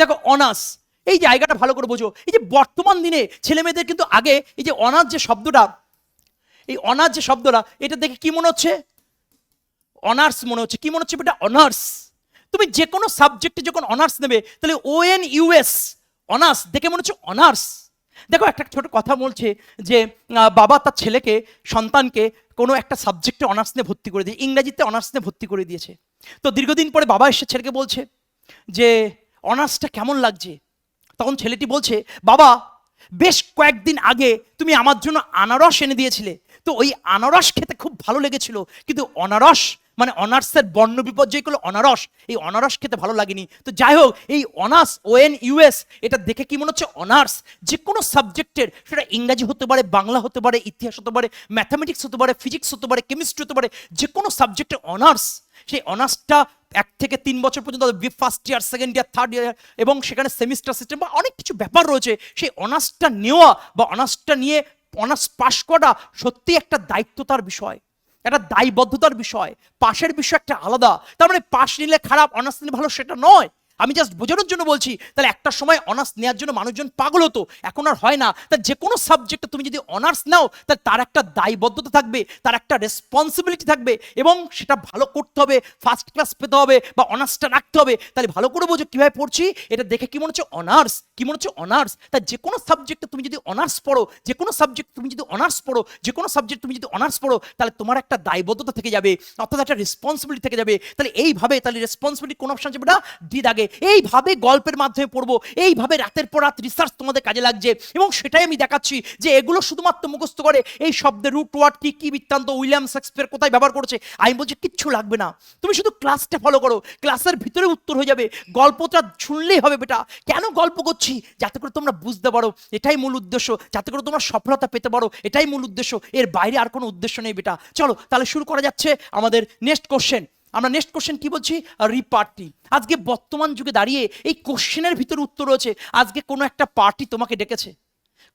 দেখো অনার্স, এই জায়গাটা ভালো করে বোঝো। এই যে বর্তমান দিনে ছেলে মেয়েদের কিন্তু আগে এই যে অনার্স যে শব্দটা, এই অনার্স যে শব্দটা, এটা দেখে কি মনে হচ্ছে, অনার্স মনে হচ্ছে। কি মনে হচ্ছে বেটা, অনার্স। তুমি যে কোনো সাবজেক্টে যখন অনার্স নেবে, তাহলে ONUS, অনার্স দেখে মনে হচ্ছে অনার্স। দেখো একটা ছোট কথা বলছে যে বাবা তার ছেলেকে, সন্তানকে কোনো একটা সাবজেক্টে অনার্স নিয়ে ভর্তি করে দিয়ে, ইংরেজিতে অনার্স নিয়ে ভর্তি করে দিয়েছে। তো দীর্ঘদিন পরে বাবা এসে ছেলেকে বলছে যে অনার্সটা কেমন লাগছে। তখন ছেলেটি বলছে, বাবা বেশ কয়েকদিন আগে তুমি আমার জন্য আনারস এনে দিয়েছিলে, তো ওই আনারস খেতে খুব ভালো লেগেছিল, কিন্তু অনারস মানে অনার্সের বর্ণ বিপর্যয় করলো অনারস, এই অনারস খেতে ভালো লাগেনি। তো যাই হোক, এই অনার্স ONUS, এটা দেখে কি মনে হচ্ছে, অনার্স। যে কোনো সাবজেক্টের, সেটা ইংরাজি হতে পারে, বাংলা হতে পারে, ইতিহাস হতে পারে, ম্যাথামেটিক্স হতে পারে, ফিজিক্স হতে পারে, কেমিস্ট্রি হতে পারে, যে কোনো সাবজেক্টের অনার্স। সেই অনার্সটা 1 থেকে 3 বছর পর্যন্ত, first year, second year, third year, এবং সেখানে সেমিস্টার সিস্টেম বা অনেক কিছু ব্যাপার রয়েছে। সেই অনার্সটা নেওয়া বা অনার্সটা নিয়ে অনার্স পাশ করা সত্যি একটা দায়িত্বতার বিষয়, একটা দায়বদ্ধতার বিষয়। পাশের বিষয় একটা আলাদা। তার মানে পাশ নিলে খারাপ, অনার্স নিলে ভালো, সেটা নয়। আমি জাস্ট বোঝানোর জন্য বলছি। তাহলে একটা সময় অনার্স নেওয়ার জন্য মানুষজন পাগল হতো, এখন আর হয় না। তা যে কোনো সাবজেক্টে তুমি যদি অনার্স নাও, তাহলে তার একটা দায়বদ্ধতা থাকবে, তার একটা রেসপন্সিবিলিটি থাকবে, এবং সেটা ভালো করতে হবে, ফার্স্ট ক্লাস পেতে হবে বা অনার্সটা রাখতে হবে। তাহলে ভালো করে বোঝো কীভাবে পড়ছি। এটা দেখে কি মনে হচ্ছে, অনার্স। কি মনে হচ্ছে, অনার্স। তাই যে কোনো সাবজেক্টে তুমি যদি অনার্স পড়ো, যে কোনো সাবজেক্ট তুমি যদি অনার্স পড়ো, যে কোনো সাবজেক্ট তুমি যদি অনার্স পড়ো, তাহলে তোমার একটা দায়বদ্ধতা থেকে যাবে, অর্থাৎ একটা রেসপন্সিবিলিটি থেকে যাবে। তাহলে এইভাবে, তাহলে রেসপন্সিবিলিটি কোন অপশন যাবে না, ডি দাগে। এইভাবে গল্পের মাধ্যমে পড়বো, এইভাবে রাতের পর রাত রিসার্চ তোমাদের কাজে লাগছে, এবং সেটাই আমি দেখাচ্ছি যে এগুলো শুধুমাত্র মুখস্থ করে এই শব্দের রুট ওয়ার্ড কি বৃত্তান্ত, উইলিয়াম শেক্সপিয়ার কোথায় ব্যবহার করেছে, আমি বলছি কিচ্ছু লাগবে না, তুমি শুধু ক্লাসটা ফলো করো, ক্লাসের ভিতরে উত্তর হয়ে যাবে, গল্পটা শুনলেই হবে বেটা। কেন গল্প করছি? যাতে করে তোমরা বুঝতে পারো, এটাই মূল উদ্দেশ্য, যাতে করে তোমরা সফলতা পেতে পারো, এটাই মূল উদ্দেশ্য, এর বাইরে আর কোনো উদ্দেশ্য নেই বেটা। চলো তাহলে শুরু করা যাচ্ছে আমাদের নেক্সট কোশ্চেন। আমরা নেক্সট কোশ্চেন কি বলছি? রিপার্টি। আজকে বর্তমান যুগে দাঁড়িয়ে এই কোশ্চেনের ভিতরে উত্তর রয়েছে। আজকে কোনো একটা পার্টি তোমাকে ডেকেছে,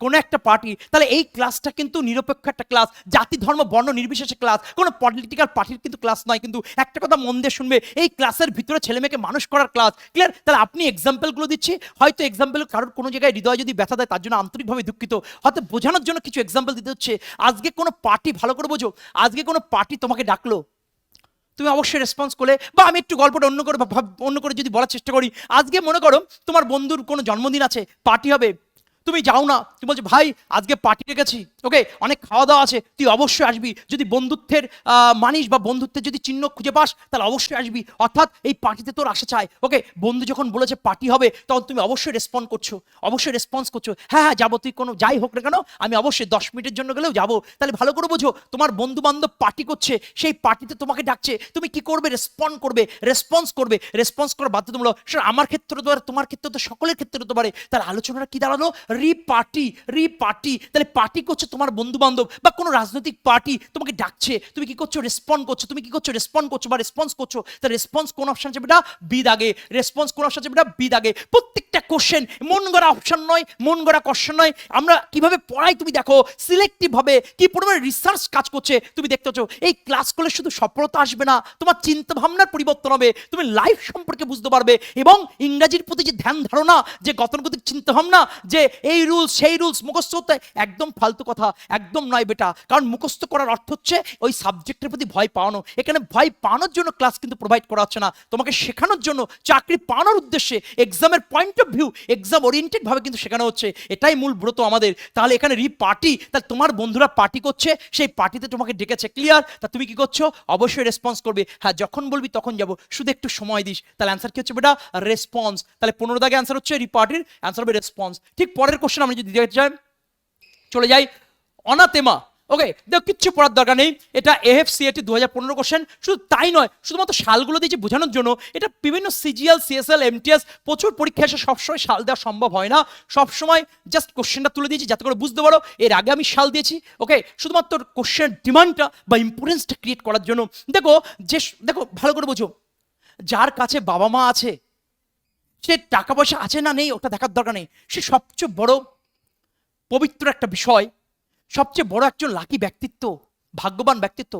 কোনো একটা পার্টি, তাহলে এই ক্লাসটা কিন্তু নিরপেক্ষ একটা ক্লাস, জাতি ধর্ম বর্ণ নির্বিশেষে ক্লাস, কোনো পলিটিক্যাল পার্টির কিন্তু ক্লাস নয়। কিন্তু একটা কথা মন দিয়ে শুনবে, এই ক্লাসের ভিতরে ছেলে মেয়েকে মানুষ করার ক্লাস। ক্লিয়ার? তাহলে আপনি এক্সাম্পলগুলো দিচ্ছি, হয়তো এক্সাম্পল কারোর কোনো জায়গায় হৃদয় যদি ব্যথা দেয় তার জন্য আন্তরিকভাবে দুঃখিত, হয়তো বোঝানোর জন্য কিছু এক্সাম্পল দিতে হচ্ছে। আজকে কোনো পার্টি, ভালো করে বোঝো, আজকে কোনো পার্টি তোমাকে ডাকলো, তুমি অবশ্যই রেসপন্স করলে, বা আমি একটু গল্পটা অন্য করে যদি বলার চেষ্টা করি, আজকে মনে করো তোমার বন্ধুর কোনো জন্মদিন আছে, পার্টি হবে, তুমি যাও না, তুমি বলছো ভাই আজকে পার্টি রেখেছি, ওকে অনেক খাওয়া দাওয়া আছে, তুই অবশ্যই আসবি, যদি বন্ধুত্বের মানিস বা বন্ধুত্বের যদি চিহ্ন খুঁজে পাস তাহলে অবশ্যই আসবি, অর্থাৎ এই পার্টিতে তোর আসা চাই। ওকে, বন্ধু যখন বলেছে পার্টি হবে তখন তুমি অবশ্যই রেসপন্স করছো, হ্যাঁ যাবো, তুই কোনো যাই হোক না কেন আমি অবশ্যই 10 মিনিটের জন্য গেলেও যাবো। তাহলে ভালো করে বোঝো, তোমার বন্ধু বান্ধব পার্টি করছে, সেই পার্টিতে তোমাকে ডাকছে, তুমি কি করবে? রেসপন্স করা বাধ্যতামূলক। সেটা আমার ক্ষেত্রে তো, তোমার ক্ষেত্রে তো, সকলের ক্ষেত্রে হতে পারে। তাহলে আলোচনাটা কি দাঁড়ালো? রিপার্টি। তাহলে পার্টি করছে তোমার বন্ধু বান্ধব বা কোনো রাজনৈতিক পার্টি তোমাকে ডাকছে, তুমি কি করছো? রেসপন্স করছো বা রেসপন্স করছো। তাহলে রেসপন্স কোন অপশন আছে বেটা? বি দাগে। প্রত্যেকটা কোশ্চেন মন গড়া অপশন নয়, মন গড়া কোশ্চেন নয়। আমরা কিভাবে পড়াই তুমি দেখো, সিলেক্টিভ ভাবে কি পরিমাণে রিসার্চ কাজ করছে তুমি দেখতে পাচ্ছ। এই ক্লাস করলে শুধু সফলতা আসবে না, তোমার চিন্তা ভাবনার পরিবর্তন হবে, তুমি লাইফ সম্পর্কে বুঝতে পারবে, এবং ইংরাজির প্রতি যে ধ্যান ধারণা, যে গতানুগতিক চিন্তা ভাবনা, যে এই রুলস সেই রুলস মুখস্থ হতে, একদম ফালতু কথা, একদম নয় বেটা। কারণ মুখস্থ করার অর্থ হচ্ছে ওই সাবজেক্টের প্রতি ভয় পাওয়ানো। এখানে ভয় পাওয়ানোর জন্য ক্লাস কিন্তু প্রোভাইড করা হচ্ছে না, তোমাকে শেখানোর জন্য, চাকরি পাওয়ানোর উদ্দেশ্যে, এক্সামের point of view, exam oriented ভাবে কিন্তু শেখানো হচ্ছে, এটাই মূল ব্রত আমাদের। তাহলে এখানে পার্টি, তাহলে তোমার বন্ধুরা পার্টি করছে, সেই পার্টিতে তোমাকে ডেকেছে, ক্লিয়ার? তা তুমি কি করছো? অবশ্যই রেসপন্স করবে, হ্যাঁ যখন বলবি তখন যাবো, শুধু একটু সময় দিস। তাহলে অ্যান্সার কি হচ্ছে বেটা? রেসপন্স। তাহলে 15 দাগে অ্যান্সার হচ্ছে রিপার্টির, অ্যান্সার হবে রেসপন্স। ঠিক পরের কোশ্চেন আমরা যদি দেখতে চাই, চলে যাই অনাতেমা। ওকে, দেখো কিচ্ছু পড়ার দরকার নেই, এটা AFCET 2015 কোশ্চেন। শুধু তাই নয়, শুধুমাত্র সালগুলো দিয়েছি বোঝানোর জন্য। এটা বিভিন্ন CGL, CSL, MTS প্রচুর পরীক্ষা এসে সবসময় সাল দেওয়া সম্ভব হয় না, সবসময় জাস্ট কোশ্চেনটা তুলে দিয়েছি যাতে করে বুঝতে পারো। এর আগে আমি সাল দিয়েছি, ওকে, শুধুমাত্র কোশ্চেন ডিমান্ডটা বা ইম্পর্টেন্সটা ক্রিয়েট করার জন্য। দেখো ভালো করে বোঝো, যার কাছে বাবা মা আছে, সে টাকা পয়সা আছে না নেই ওটা দেখার দরকার নেই, সে সবচেয়ে বড় পবিত্র একটা বিষয়, সবচেয়ে বড় একজন লাকি ব্যক্তিত্ব, ভাগ্যবান ব্যক্তিত্ব।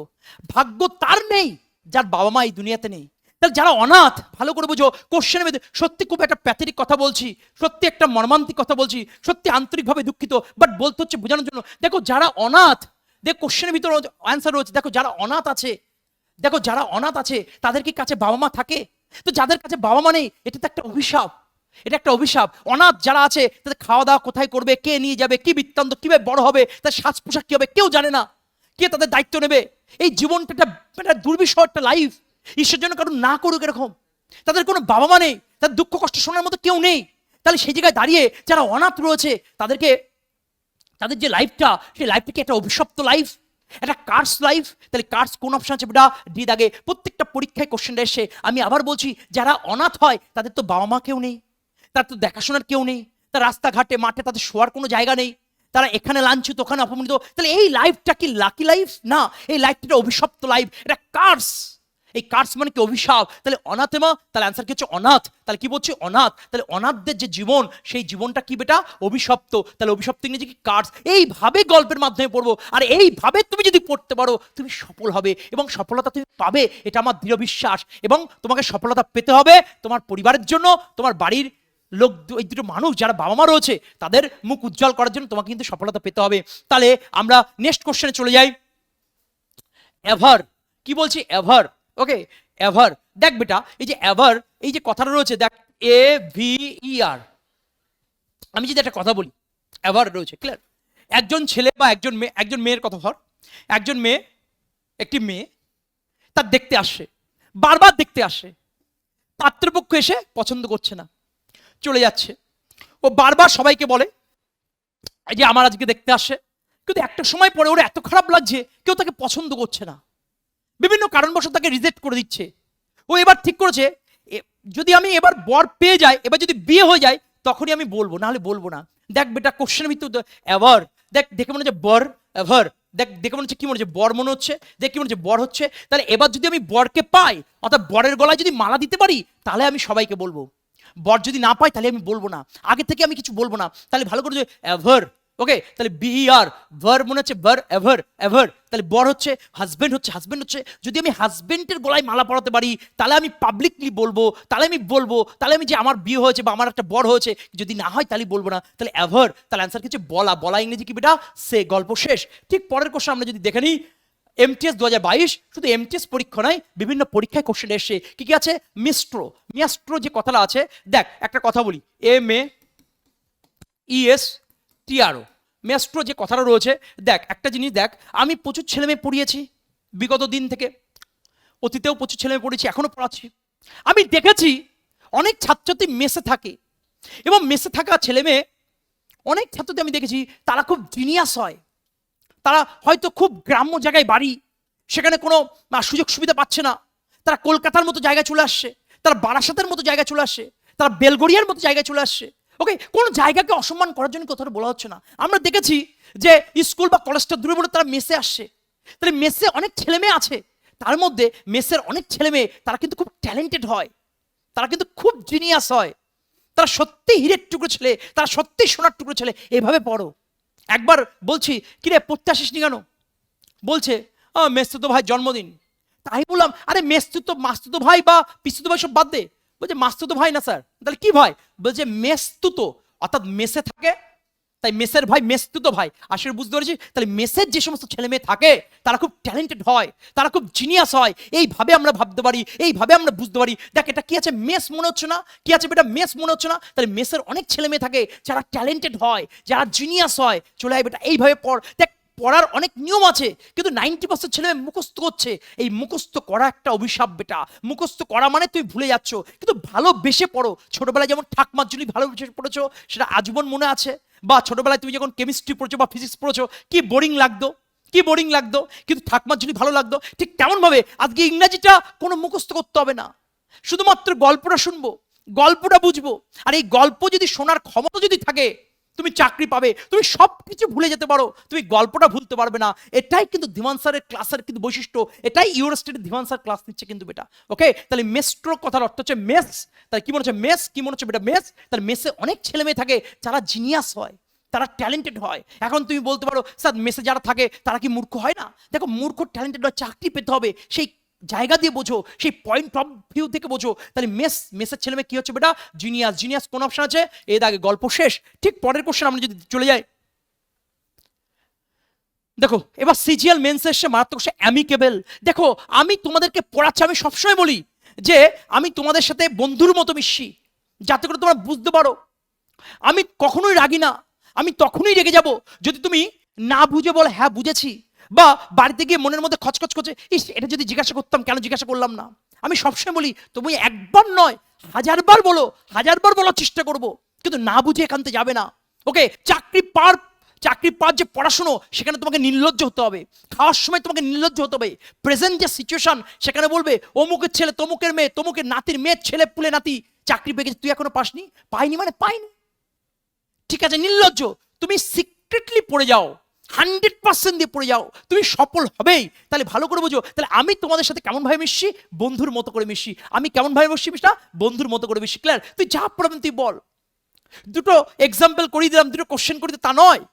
ভাগ্য তার নেই যার বাবা মা এই দুনিয়াতে নেই। তাহলে যারা অনাথ, ভালো করে বুঝো, কোশ্চেনের মধ্যে সত্যি খুব একটা প্যাথেটিক কথা বলছি, সত্যি একটা মর্মান্তিক কথা বলছি, সত্যি আন্তরিকভাবে দুঃখিত, বাট বলতে হচ্ছে বোঝানোর জন্য। দেখো যারা অনাথ, দেখো কোশ্চেনের ভিতরে অ্যান্সার রয়েছে, দেখো যারা অনাথ আছে তাদের কি কাছে বাবা মা থাকে? তো যাদের কাছে বাবা মা নেই, এটা তো একটা অভিশাপ। অনাথ যারা আছে তাদের খাওয়া দাওয়া কোথায় করবে, কে নিয়ে যাবে, কি বৃত্তান্ত, কিভাবে বড় হবে, তার সাজ পোশাক কি হবে কেউ জানে না, কে তাদের দায়িত্ব নেবে? এই জীবনটা একটা দুর্বিষহ একটা লাইফ, ঈশ্বর যেন কারণ না করুক এরকম। তাদের কোনো বাবা মা নেই, তাদের দুঃখ কষ্ট শোনার মতো কেউ নেই। তাহলে সেই জায়গায় দাঁড়িয়ে যারা অনাথ রয়েছে তাদের যে লাইফটা, সেই লাইফটা কি একটা অভিশপ্ত লাইফ, একটা কার্স লাইফ? তাহলে কার্স কোন অপশন আছে বেটা? ডি দাগে। প্রত্যেকটা পরীক্ষায় কোশ্চেনটা এসে, আমি আবার বলছি, যারা অনাথ হয় তাদের তো বাবা মা কেউ নেই, তার তো দেখাশোনার কেউ নেই, তার রাস্তাঘাটে মাঠে তাদের শোয়ার কোনো জায়গা নেই, তারা এখানে লাঞ্ছিত ওখানে অপমানিত। তাহলে এই লাইফটা কি লাকি লাইফ? না, এই লাইফটা অভিশপ্ত লাইফ, এটা কার্স। এই কার্স মানে কি? অভিশাপ। তাহলে অনাথেমা, তাহলে অ্যান্সার কি হচ্ছে? অনাথ। তাহলে কি বলছি? অনাথ। তাহলে অনাথদের যে জীবন, সেই জীবনটা কি বেটা? অভিশপ্ত। তাহলে অভিশপ্ত ইংরেজি কি? কার্স। এইভাবে গল্পের মাধ্যমে পড়বো, আর এইভাবে তুমি যদি পড়তে পারো তুমি সফল হবে, এবং সফলতা তুমি পাবে, এটা আমার দৃঢ় বিশ্বাস। এবং তোমাকে সফলতা পেতে হবে তোমার পরিবারের জন্য, তোমার বাড়ির লোক, এই দুটো মানুষ যারা বাবা মা রয়েছে তাদের মুখ উজ্জ্বল করার জন্য তোমাকে কিন্তু সফলতা পেতে হবে। তাহলে আমরা নেক্সট কোশ্চেনে চলে যাই। এভার, কি বলছি? এভার। ওকে, এভার। দেখ বেটা, এই যে এভার, এই যে কথাটা রয়েছে, দেখ AVER। আমি যদি একটা কথা বলি, এভার রয়েছে, ক্লিয়ার? একজন ছেলে বা একজন মেয়ের কথা ধর, একজন একটি মেয়ে তার দেখতে আসে, বারবার দেখতে আসে, পাত্রপক্ষ এসে পছন্দ করছে না, চলে যাচ্ছে। ও বারবার সবাইকে বলে এই যে আমার আজকে দেখতে আসে, কিন্তু একটা সময় পরে ওর এত খারাপ লাগছে কেউ তাকে পছন্দ করছে না, বিভিন্ন কারণবশত তাকে রিজেক্ট করে দিচ্ছে। ও এবার ঠিক করেছে যদি আমি এবার বর পেয়ে যাই, এবার যদি বিয়ে হয়ে যায় তখনই আমি বলবো, নাহলে বলবো না। দেখ বেটা কোশ্চেনের ভিতরে এভার, দেখ দেখে মনে হচ্ছে বর, এভার দেখ দেখে মনে হচ্ছে কি মনে হচ্ছে বর মনে হচ্ছে, দেখ কি মনে হচ্ছে বর হচ্ছে। তাহলে এবার যদি আমি বরকে পাই, অর্থাৎ বরের গলায় যদি মালা দিতে পারি, তাহলে আমি সবাইকে বলবো। বর যদি না পাই তাহলে আমি বলবো না, আগে থেকে আমি কিছু বলবো না। তাহলে ভালো করে এভার, ওকে, তাহলে বিআর ভার মনে হচ্ছে ভার, এভার এভার, তাহলে বর হচ্ছে হাজবেন্ড, হচ্ছে হাজবেন্ড হচ্ছে। যদি আমি হাজবেন্ডের গলায় মালা পরাতে পারি তাহলে আমি পাবলিকলি বলবো, তাহলে আমি বলবো, তাহলে আমি যে আমার বিয়ে হয়েছে বা আমার একটা বর হয়েছে। যদি না হয় তাহলে বলবো না, তাহলে এভার, তাহলে অ্যান্সার কিছু বলা, বলা ইংরেজি কি বেটা সে, গল্প শেষ। ঠিক পরের কোশ্চেন আমরা যদি দেখে নিই, এমটিএস 2022, শুধু এমটিএস পরীক্ষা নয়, বিভিন্ন পরীক্ষায় কোশ্চেন এসে কি কি আছে, মিস্ট্রো, মিয়াস্ট্রো যে কথাটা আছে, দেখ একটা কথা বলি, MESTRO, মেস্ট্রো যে কথাটা রয়েছে। দেখ একটা জিনিস দেখ, আমি প্রচুর ছেলেমেয়ে পড়িয়েছি বিগত দিন থেকে, অতীতেও প্রচুর ছেলেমেয়ে পড়েছি, এখনো পড়াচ্ছি। আমি দেখেছি অনেক ছাত্রছাত্রী মেসে থাকে, এবং মেসে থাকা ছেলেমেয়ে অনেক ছাত্রছাত্রী আমি দেখেছি তারা খুব জিনিয়াস হয়। তারা হয়তো খুব গ্রাম্য জায়গায় বাড়ি, সেখানে কোনো সুযোগ সুবিধা পাচ্ছে না, তারা কলকাতার মতো জায়গায় চলে আসছে, তারা বারাসাতের মতো জায়গায় চলে আসছে, তারা বেলগড়িয়ার মতো জায়গায় চলে আসছে। ওকে, কোনো জায়গাকে অসম্মান করার জন্য কথাটা বলা হচ্ছে না। আমরা দেখেছি যে স্কুল বা কলেজটা দূরে বলে তারা মেসে আসছে। তাহলে মেসে অনেক ছেলে মেয়ে আছে, তার মধ্যে মেসের অনেক ছেলে মেয়ে তারা কিন্তু খুব ট্যালেন্টেড হয়, তারা কিন্তু খুব জিনিয়াস হয়, তারা সত্যি হীরের টুকরো ছেলে, তারা সত্যি সোনার টুকরো ছেলে। এভাবে পড়ো। একবার বলছি কিরে পড়তে আসিস নি কেন, বলছে মেসতুতো ভাই জন্মদিন। তাই বললাম আরে মেসতুতো মাসতুতো ভাই বা পিসতুতো ভাই সব বাদ দে। বলছে মাসতুতো ভাই না স্যার, তাহলে কি ভাই? বলছে মেসতুতো, অর্থাৎ মেসে থাকে, তাই মেসের ভাই মেসতুতো ভাই। আসলে বুঝতে পেরেছি, তাহলে মেসের যে সমস্ত ছেলে মেয়ে থাকে তারা খুব ট্যালেন্টেড হয়, তারা খুব জিনিয়াস হয়। এইভাবে আমরা ভাবতে পারি, এইভাবে আমরা বুঝতে পারি। দেখ এটা কি আছে, মেস মনে হচ্ছে না, কি আছে বেটা মেস মনে হচ্ছে না। তাহলে মেসের অনেক ছেলে মেয়ে থাকে যারা ট্যালেন্টেড হয়, যারা জিনিয়াস হয়। চলে আয় বেটা এইভাবে পড়। দেখ পড়ার অনেক নিয়ম আছে, কিন্তু 90% ছেলে মেয়ে মুখস্থ করছে। এই মুখস্থ করা একটা অভিশাপ বেটা, মুখস্থ করা মানে তুমি ভুলে যাচ্ছ। কিন্তু ভালোবেসে পড়ো। ছোটবেলায় যেমন ঠাকমার জন্য ভালোবেসে পড়েছো, সেটা আজীবন মনে আছে। বা ছোটবেলায় তুমি যখন কেমিস্ট্রি পড়ছো বা ফিজিক্স পড়ছো, কি বোরিং লাগতো, কি বোরিং লাগতো, কিন্তু ঠাকমার জন্য ভালো লাগতো। ঠিক তেমন ভাবে আজকে ইংরেজিটা কোনো মুখস্থ করতে হবে না, শুধুমাত্র গল্পটা শুনবো, গল্পটা বুঝবো। আর এই গল্প যদি শোনার ক্ষমতা যদি থাকে, তুমি চাকরি পাবে। তুমি সব কিছু ভুলে যেতে পারো, তুমি গল্পটা ভুলতে পারবে না। এটাই কিন্তু ধীমান স্যারের ক্লাসের কিন্তু বৈশিষ্ট্য, এটাই ইউরোস্টেটের ধীমান স্যার ক্লাস নিচ্ছে কিন্তু বেটা। ওকে, তাহলে মেস্ট্রো কথার অর্থ হচ্ছে মেস। তাহলে কি মনে হচ্ছে মেস, কি মনে হচ্ছে বেটা মেস। তাহলে মেসে অনেক ছেলে মেয়ে থাকে যারা জিনিয়াস হয়, তারা ট্যালেন্টেড হয়। এখন তুমি বলতে পারো স্যার মেসে যারা থাকে তারা কি মূর্খ হয় না? দেখো মূর্খ ট্যালেন্টেড হয়, চাকরি পেতে হবে সেই জায়গা দিয়ে বোঝো, সেই পয়েন্ট অফ ভিউ থেকে বোঝো। তাহলে মেসের ছেলে মেয়ে কি হচ্ছে বেটা জিনিয়াস। জিনিয়াস কোন অপশন আছে? এর আগে গল্প শেষ। ঠিক পরের কোশ্চেন আমরা যদি চলে যাই, দেখো এবার সিজিএল মেন্স এসে মারাত্মক অ্যামিকেবল। দেখো আমি তোমাদেরকে পড়াচ্ছি, আমি সবসময় বলি যে আমি তোমাদের সাথে বন্ধুর মতো মিশি, যাতে করে তোমরা বুঝতে পারো আমি কখনোই রাগি না। আমি তখনই রেগে যাব যদি তুমি না বুঝে বলো হ্যাঁ বুঝেছি, বা বাড়িতে গিয়ে মনের মধ্যে খচখচ করছে ইস এটা যদি জিজ্ঞাসা করতাম, কেন জিজ্ঞাসা করলাম না। আমি সবসময় বলি তুমি একবার নয় হাজারবার বলো, হাজারবার বলার চেষ্টা করবো, কিন্তু না বুঝে এখান থেকে যাবে না। ওকে, চাকরি পাওয়ার যে পড়াশুনো, সেখানে তোমাকে নির্লজ্জ হতে হবে। খাওয়ার সময় তোমাকে নির্লজ্জ হতে হবে। প্রেজেন্ট যে সিচুয়েশন, সেখানে বলবে অমুকের ছেলে তমুকের মেয়ে, তমুকের নাতির মেয়ের ছেলে পুলে নাতি চাকরি পেয়ে গেছে, তুই এখনো পাসনি। পাইনি মানে পাইনি, ঠিক আছে, নির্লজ্জ। তুমি সিক্রেটলি পড়ে যাও, 100% দিয়ে পড়ে যাও, তুমি সফল হবেই। তাহলে ভালো করে বুঝো, তাহলে আমি তোমাদের সাথে কেমন ভাবে মিশি, বন্ধুর মতো করে মিশি। আমি কেমন ভাবে মিশি, বন্ধুর মতো করে মিশি। ক্লিয়ার? তুই যা পড়াবেন তুই বল। দুটো এক্সাম্পল করিয়ে দিলাম, দুটো কোশ্চেন করিয়ে, তা নয়।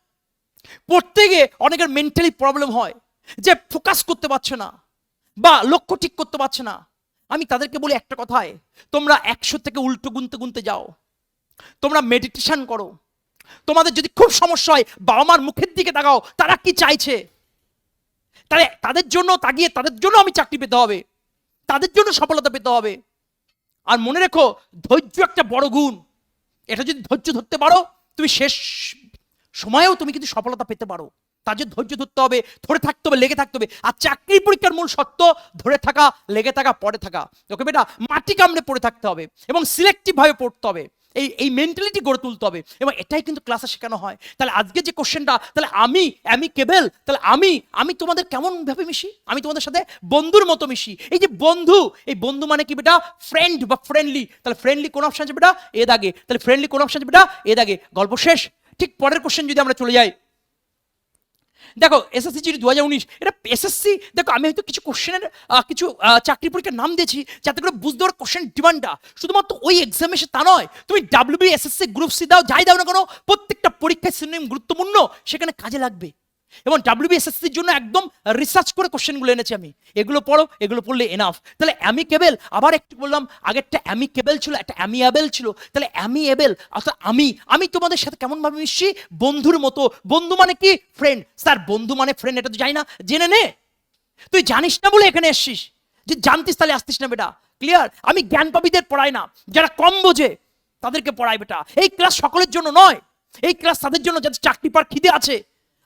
পড়তে গিয়ে অনেকের মেন্টালি প্রবলেম হয়, যে ফোকাস করতে পারছে না বা লক্ষ্য ঠিক করতে পারছে না। আমি তাদেরকে বলি একটা কথায়, তোমরা 100 থেকে উল্টো গুনতে গুনতে যাও, তোমরা মেডিটেশন করো। তোমাদের যদি খুব সমস্যা হয়, বাবা মার মুখের দিকে তাকাও, তারা কি চাইছে, তাহলে তাদের জন্য তাকিয়ে, তাদের জন্য আমি চাকরি পেতে হবে, তাদের জন্য সফলতা পেতে হবে। আর মনে রেখো ধৈর্য একটা বড় গুণ। এটা যদি ধৈর্য ধরতে পারো, তুমি শেষ সময়েও তুমি কিন্তু সফলতা পেতে পারো। তার যে ধৈর্য ধরতে হবে, ধরে থাকতে হবে, লেগে থাকতে হবে। আর চাকরি পরীক্ষার মূল সত্য ধরে থাকা, লেগে থাকা, পড়ে থাকা। ওকে বেটা, মাটি কামড়ে পড়ে থাকতে হবে এবং সিলেক্টিভ ভাবে পড়তে হবে। এই মেন্টালিটি গড়ে তুলতে হবে এবং এটাই কিন্তু ক্লাসে শেখানো হয়। তাহলে আজকে যে কোশ্চেনটা, তাহলে আমি কেবল, তাহলে আমি তোমাদের কেমন ভাবে মিশি? আমি তোমাদের সাথে বন্ধুর মতো মিশি। এই যে বন্ধু, এই বন্ধু মানে কি বেটা? ফ্রেন্ড বা ফ্রেন্ডলি। তাহলে ফ্রেন্ডলি কোন অপশন আছে বেটা? এ দাগে। তাহলে ফ্রেন্ডলি কোন অপশন আছে বেটা? এ দাগে। গল্প শেষ। ঠিক পরের কোশ্চেন যদি আমরা চলে যাই, দেখো এসএসসি জিডি 2019, এটা এসএসসি। দেখো আমি হয়তো কিছু কোশ্চেনের কিছু চাকরি পরীক্ষার নাম দিয়েছি যাতে করে বুঝতে পারো কোশ্চেন ডিমান্ডটা শুধুমাত্র ওই এক্সামে তা নয়। তুমি ডাব্লিউবি, এসএসসি, গ্রুপ সি দাও, যাই দাও না কেন, প্রত্যেকটা পরীক্ষায় সিনোনিম গুরুত্বপূর্ণ, সেখানে কাজে লাগবে। এবং ডাব্লিউবি, এসএসসির জন্য একদম রিসার্চ করে কোশ্চেনগুলো এনেছি আমি। এগুলো পড়ো, এগুলো পড়লে এনাফ। তাহলে অ্যামিকেবল, আবার একটু বললাম, আগেরটা অ্যামিকেবল ছিল, একটা অ্যামিয়াবেল ছিল। তাহলে অ্যামিয়েবল অর্থাৎ আমি তোমাদের সাথে কেমন ভাবে মিশছি? বন্ধুর মতো। বন্ধু মানে কি? ফ্রেন্ড। স্যার বন্ধু মানে ফ্রেন্ড, এটা তো জানি না। জেনে নে, তুই জানিস না বলে এখানে এসছিস। যে জানতিস তাহলে আসতিস না বেটা। ক্লিয়ার? আমি জ্ঞান পাপীদের পড়াই না, যারা কম বোঝে তাদেরকে পড়াই বেটা। এই ক্লাস সকলের জন্য নয়, এই ক্লাস তাদের জন্য যাদের চাকরি পাওয়ার খিদে আছে।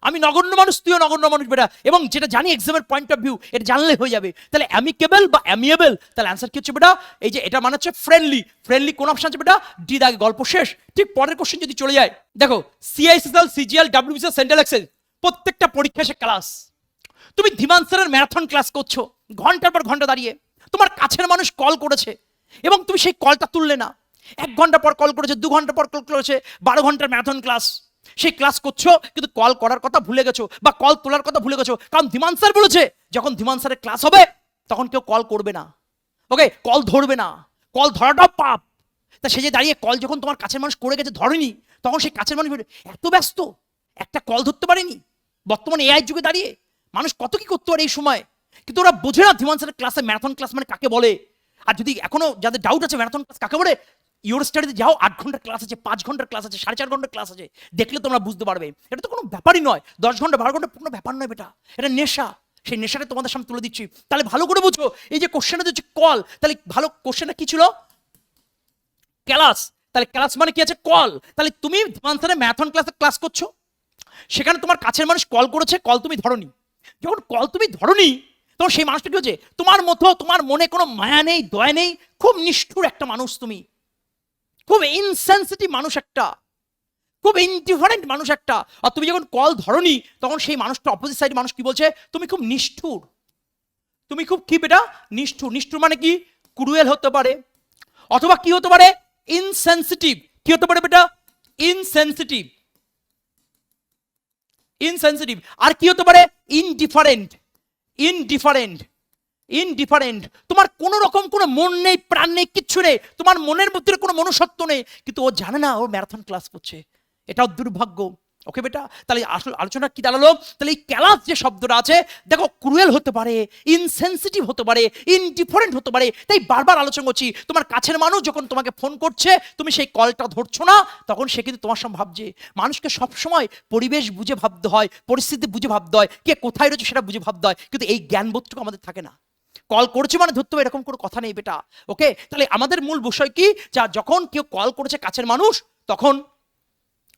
আমি নগণ্য মানুষ, তুইও নগণ্য মানুষ বেটা, এবং যেটা জানি এক্সামের পয়েন্ট অফ ভিউ, এটা জানলে হয়ে যাবে। তাহলে অ্যামিকেবল বা অ্যামিয়েবল, তাহলে অ্যান্সার কি হচ্ছে বেটা? এই যে এটা মানে হচ্ছে ফ্রেন্ডলি। ফ্রেন্ডলি কোন অপশন আছে বেটা? ডি দাগে। গল্প শেষ। ঠিক পরের কোশ্চেন যদি চলে যায়, দেখো সিআইএসএল, সিজিএল, ডাব্লিউবিসিএল, সেন্ট্রাল এক্সেল, প্রত্যেকটা পরীক্ষা সে ক্লাস। তুমি ধীমান স্যারের ম্যারাথন ক্লাস করছো, ঘন্টার পর ঘন্টা দাঁড়িয়ে। তোমার কাছের মানুষ কল করেছে এবং তুমি সেই কলটা তুললে না। 1 ঘন্টা পর কল করেছে, 2 ঘন্টা পর কল করেছে, 12 ঘন্টার ম্যারাথন ক্লাস। সেই ক্লাস করছো কিন্তু কল করার কথা ভুলে গেছো বা কল তোলার কথা ভুলে গেছো, কারণ ধীমান স্যার বলেছে যখন ধীমান স্যারের ক্লাস হবে তখন কেউ কল করবে না। ওকে, কল ধরবে না, কল ধরাটাও পাপ। তা সে যে দাঁড়িয়ে কল যখন তোমার কাছের মানুষ করে গেছে, ধরেনি, তখন সেই কাছের মানুষ এত ব্যস্ত একটা কল ধরতে পারেনি। বর্তমানে এআই যুগে দাঁড়িয়ে মানুষ কত কি করতে পারে এই সময়, কিন্তু ওরা বোঝে না ধীমান স্যারের ক্লাসে ম্যারাথন ক্লাস মানে কাকে বলে। আর যদি এখনো যাদের ডাউট আছে ম্যারাথন ক্লাস কাকে বলে, ইউর স্টাডিতে যাও, 8 ঘন্টার ক্লাস আছে, 5 ঘন্টার ক্লাস আছে, 4.5 ঘন্টার ক্লাস আছে, দেখলে তোমরা বুঝতে পারবে। এটা তো কোনো ব্যাপারই নয়। 10 ঘন্টা 12 ঘন্টা কোনো ব্যাপার নয় বেটা, এটা নেশা। সেই নেশাটা তোমাদের সামনে তুলে দিচ্ছি। তাহলে ভালো করে বুঝো, এই যে কোশ্চেনটা হচ্ছে কল, তাহলে ভালো কোশ্চেনটা কি ছিল? ক্লাস। তাহলে ক্লাস মানে কি আছে? কল। তাহলে তুমি ধীমান স্যারের ম্যারাথন ক্লাসে ক্লাস করছো, সেখানে তোমার কাছের মানুষ কল করেছে, কল তুমি ধরনি। যখন কল তুমি ধরনি, তখন সেই মানুষটা কি হচ্ছে? তোমার মতো, তোমার মনে কোনো মায়া নেই, দয়া নেই, খুব নিষ্ঠুর একটা মানুষ তুমি, খুব ইনসেনসিটিভ মানুষ একটা, খুব ইনডিফারেন্ট মানুষ একটা। আর তুমি যখন কল ধরনি, তখন সেই মানুষটা, অপোজিট সাইড মানুষ কি বলছে? তুমি খুব নিষ্ঠুর, তুমি খুব কি বেটা? নিষ্ঠুর। নিষ্ঠুর মানে কি? ক্রুয়েল হতে পারে, অথবা কি হতে পারে? ইনসেনসিটিভ। কি হতে পারে বেটা? ইনসেনসিটিভ। ইনসেনসিটিভ। আর কি হতে পারে? ইনডিফারেন্ট। ইনডিফারেন্ট। ইনডিফারেন্ট। তোমার কোনো রকম কোনো মন নেই, প্রাণ নেই, কিচ্ছু নেই, তোমার মনের মধ্যে কোনো মনুষ্যত্ব নেই, কিন্তু ও জানে না ও ম্যারাথন ক্লাস করছে। এটাও দুর্ভাগ্য। ওকে বেটা, তাহলে আসল আলোচনা কি দাঁড়ালো? তাহলে এই ক্যালাস যে শব্দটা আছে, দেখো ক্রুয়েল হতে পারে, ইনসেনসিটিভ হতে পারে, ইনডিফারেন্ট হতে পারে। তাই বারবার আলোচনা করছি, তোমার কাছের মানুষ যখন তোমাকে ফোন করছে, তুমি সেই কলটা ধরছো না, তখন সে কিন্তু তোমার সঙ্গে ভাবছে। মানুষকে সবসময় পরিবেশ বুঝে ভাবতে হয়, পরিস্থিতি বুঝে ভাবতে হয়, কে কোথায় রয়েছে সেটা বুঝে ভাবতে হয়, কিন্তু এই জ্ঞানবোধটুকু আমাদের থাকে না। কল করছে মানে ধরতে হবে এরকম কোনো কথা নেই বেটা। ওকে, তাহলে আমাদের মূল বিষয় কি? যা যখন কেউ কল করেছে কাছের মানুষ, তখন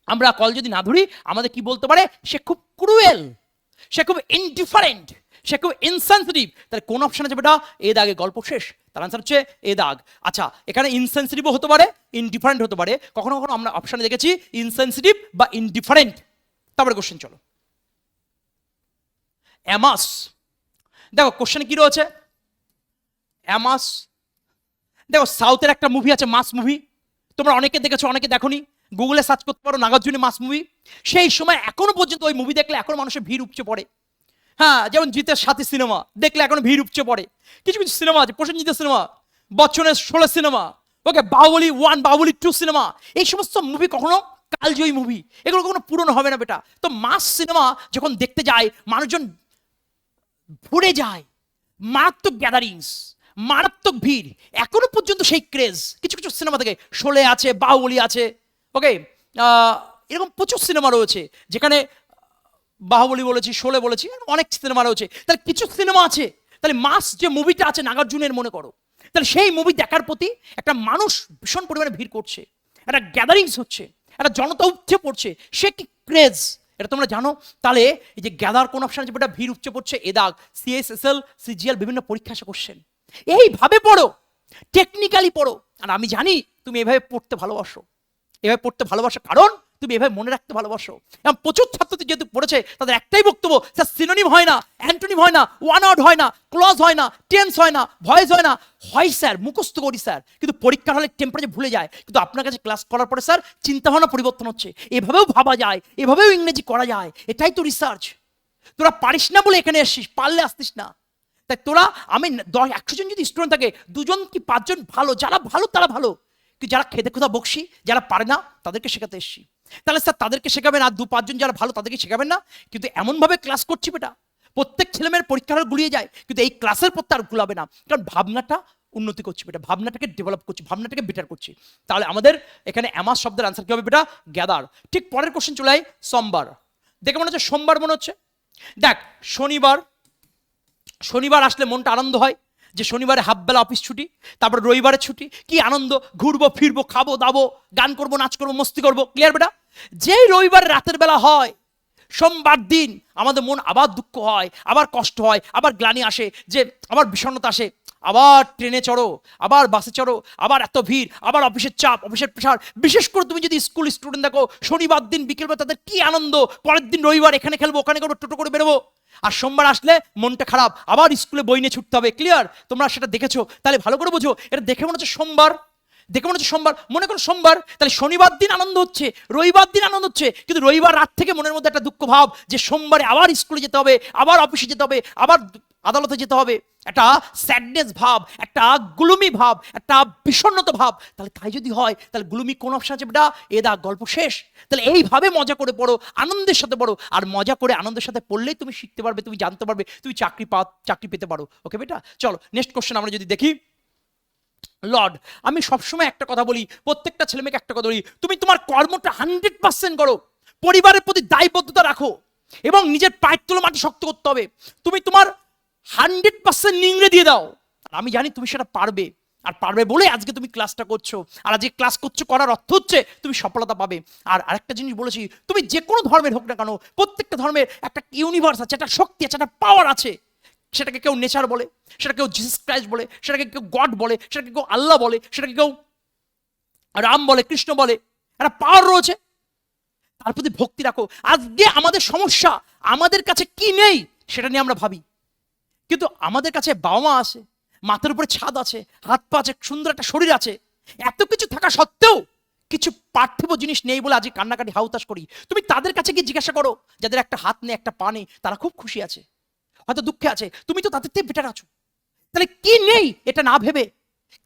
আমরা কল যদি না ধরি, আমাদের কি বলতে পারে? সে খুব ক্রুয়েল, সে খুব ইনডিফারেন্ট, সে খুব ইনসেনসিটিভ। তাহলে কোন অপশন আছে বেটা? এ দাগে। গল্প শেষ। তার আনসার হচ্ছে এ দাগ। আচ্ছা, এখানে ইনসেনসিটিভও হতে পারে, ইনডিফারেন্ট হতে পারে। কখনো কখনো আমরা অপশনে দেখেছি ইনসেনসিটিভ বা ইনডিফারেন্ট। তারপরে কোশ্চেন চলো। অ্যামাস। দেখো কোশ্চেন কি রয়েছে? অ্যামাস। দেখো সাউথের একটা মুভি আছে, মাস মুভি, তোমরা অনেকে দেখেছো, অনেকে দেখোনি। গুগলে সার্চ করতে পারো নাগার্জুনে মাস মুভি। সেই সময় এখনো পর্যন্ত ওই মুভি দেখলে এখনো মানুষের ভিড় উপচে পড়ে। হ্যাঁ, যেমন জিতের সাথী সিনেমা দেখলে এখনো ভিড় উপচে পড়ে। কিছু কিছু সিনেমা আছে, প্রসেনজিতের সিনেমা, বচ্চনের 16 সিনেমা, ওকে, বাহুবলী 1, বাহুবলী 2 সিনেমা, এই সমস্ত মুভি কখনো কালজয়ী মুভি, এগুলো কখনো পুরনো হবে না বেটা। তো মাস সিনেমা যখন দেখতে যায়, মানুষজন ভরে যায়, মারাত্মক গ্যাদারিংস, মারাত্মক ভিড়, এখনো পর্যন্ত সেই ক্রেজ। কিছু কিছু সিনেমা থেকে, শোলে আছে, বাহুবলী আছে, ওকে, এরকম প্রচুর সিনেমা রয়েছে যেখানে বাহুবলী বলেছি, শোলে বলেছি, অনেক সিনেমা রয়েছে। তাহলে কিছু সিনেমা আছে, তাহলে মাস যে মুভিটা আছে নাগার্জুনের, মনে করো, তাহলে সেই মুভি দেখার প্রতি একটা মানুষ ভীষণ পরিমাণে ভিড় করছে, একটা গ্যাদারিংস হচ্ছে, একটা জনতা উপচে পড়ছে, সে কি ক্রেজ, এটা তোমরা জানো? তাহলে এই যে গ্যাদার কোন অপশন আছে, বেটা ভিড় উচ্চ পড়ছে, এ দাগ, সিএসএসএল সিজিএল বিভিন্ন পরীক্ষা আসে কোশ্চেন। এইভাবে পড়ো, টেকনিক্যালি পড়ো। আর আমি জানি তুমি এভাবে পড়তে ভালোবাসো, এভাবে পড়তে ভালোবাসো কারণ তুমি এভাবে মনে রাখতে ভালোবাসো। এবং প্রচুর ছাত্রদের যেহেতু পড়েছে তাদের একটাই বক্তব্য, স্যার সিনোনিম হয় না, অ্যান্টোনিম হয় না, ওয়ান ওয়ার্ড হয় না, ক্লজ হয় না, টেন্স হয় না, ভয়েস হয় না। হয় স্যার, মুখস্থ করি স্যার, কিন্তু পরীক্ষার হলে টেম্পারেচার ভুলে যায়। কিন্তু আপনার কাছে ক্লাস করার পরে স্যার চিন্তাভাবনা পরিবর্তন হচ্ছে, এভাবেও ভাবা যায়, এভাবেও ইংরেজি করা যায়। এটাই তো রিসার্চ। তোরা পারিস না বলে এখানে এসছিস, পারলে আসতিস না। তাই তোরা, আমি 100 জন যদি স্টুডেন্ট থাকে 2 জন কি 5 জন ভালো, যারা ভালো তারা ভালো, কিন্তু যারা খেতে খোদা বকশি, যারা পারে না তাদেরকে শেখাতে এসছি। তাহলে স্যার তাদেরকে শেখাবেন, আর 2-5 জন যারা ভালো তাদেরকে শেখাবেন না? কিন্তু এমনভাবে ক্লাস করছি বেটা, প্রত্যেক ছেলেমেয়ের পরীক্ষার গুলিয়ে যায়, কিন্তু এই ক্লাসের পর তার গুলাবে না, কারণ ভাবনাটা উন্নতি করছি বেটা, ভাবনাটাকে ডেভেলপ করছি, ভাবনাটাকে বেটার করছি। তাহলে আমাদের এখানে অ্যামাস শব্দের আনসার কি হবে বেটা? গ্যাদার। ঠিক পরের কোশ্চেন চলে আয়, সোমবার। দেখে মনে হচ্ছে সোমবার মনে হচ্ছে। দেখ, শনিবার আসলে মনটা আনন্দ হয়, যে শনিবারে হাফবেলা অফিস ছুটি, তারপর রবিবারের ছুটি, কি আনন্দ, ঘুরবো ফিরবো, খাবো দাবো, গান করবো, নাচ করবো, মস্তি করবো। ক্লিয়ার বেটা? যেই রবিবার রাতের বেলা হয়, সোমবার দিন আমাদের মন আবার দুঃখ হয়, আবার কষ্ট হয়, আবার গ্লানি আসে, যে আবার বিষণ্ণতা আসে, আবার ট্রেনে চড়ো, আবার বাসে চড়ো, আবার এত ভিড়, আবার অফিসের চাপ, অফিসের প্রেশার। বিশেষ করে তুমি যদি স্কুল স্টুডেন্ট দেখো, শনিবার দিন বিকেলবেলা তাদের কি আনন্দ, পরের দিন রবিবার এখানে খেলবো, ওখানে করবো, টোটো করে বেরোবো। আর সোমবার আসলে মনটা খারাপ, আবার স্কুলে বই নিয়ে ছুটতে হবে। ক্লিয়ার? তোমরা সেটা দেখেছো, তাহলে ভালো করে বোঝো। এটা দেখে মনে হচ্ছে সোমবার, দেখে মনে হচ্ছে সোমবার, মনে করো সোমবার, তাহলে শনিবার দিন আনন্দ হচ্ছে, রবিবার দিন আনন্দ হচ্ছে, কিন্তু রবিবার রাত থেকে মনের মধ্যে একটা দুঃখ ভাব, যে সোমবারে আবার স্কুলে যেতে হবে, আবার অফিসে যেতে হবে, আবার আদালতে যেতে হবে, একটা স্যাডনেস ভাব, একটা গ্লুমি ভাব, একটা বিষণ্ণতা ভাব। তাহলে তাই যদি হয়, তাহলে গ্লুমি কোন অপশন আছে বেটা? এ দা, গল্প শেষ। তাহলে এইভাবে মজা করে পড়ো, আনন্দের সাথে পড়ো, আর মজা করে আনন্দের সাথে পড়লেই তুমি শিখতে পারবে, তুমি জানতে পারবে, তুমি চাকরি পেতে পারো। ওকে বেটা, চলো নেক্সট কোশ্চেন আমরা যদি দেখি। লর্ড, আমি সবসময় একটা কথা বলি, প্রত্যেকটা ছেলে মেয়েকে একটা কথা বলি, তুমি তোমার কর্মটা 100% করো, পরিবারের প্রতি দায়বদ্ধতা রাখো, এবং নিজের পায়ের তলে মাটি শক্ত করতে হবে। তুমি তোমার 100% নিংড়ে দিয়ে দাও, আর আমি জানি তুমি সেটা পারবে, আর পারবে বলে আজকে তুমি ক্লাসটা করছো, আর আজকে ক্লাস করছো করার অর্থ হচ্ছে তুমি সফলতা পাবে। আর আরেকটা জিনিস বলেছি, তুমি যে কোনো ধর্মের হোক না কেন, প্রত্যেকটা ধর্মের একটা ইউনিভার্স আছে, একটা শক্তি আছে, একটা পাওয়ার আছে। সেটাকে কেউ নেচার বলে, সেটা কেউ জিসাস ক্রাইস্ট বলে, সেটাকে কেউ গড বলে, সেটাকে কেউ আল্লাহ বলে, সেটাকে কেউ রাম বলে, কৃষ্ণ বলে। একটা পাওয়ার রয়েছে, তার প্রতি ভক্তি রাখো। আজকে আমাদের সমস্যা, আমাদের কাছে কি নেই সেটা নিয়ে আমরা ভাবি, কিন্তু আমাদের কাছে বাবা মা আছে, মাথার উপরে ছাদ আছে, হাত পা আছে, সুন্দর একটা শরীর আছে, এত কিছু থাকা সত্ত্বেও কিছু পার্থিব জিনিস নেই বলে আজকে কান্নাকাটি হাউতাস করি। তুমি তাদের কাছে গিয়ে জিজ্ঞাসা করো, যাদের একটা হাত নেই, একটা পা নেই, তারা খুব খুশি আছে, হয়তো দুঃখে আছে, তুমি তো তাদের থেকে বেটার আছো। তাহলে কি নেই এটা না ভেবে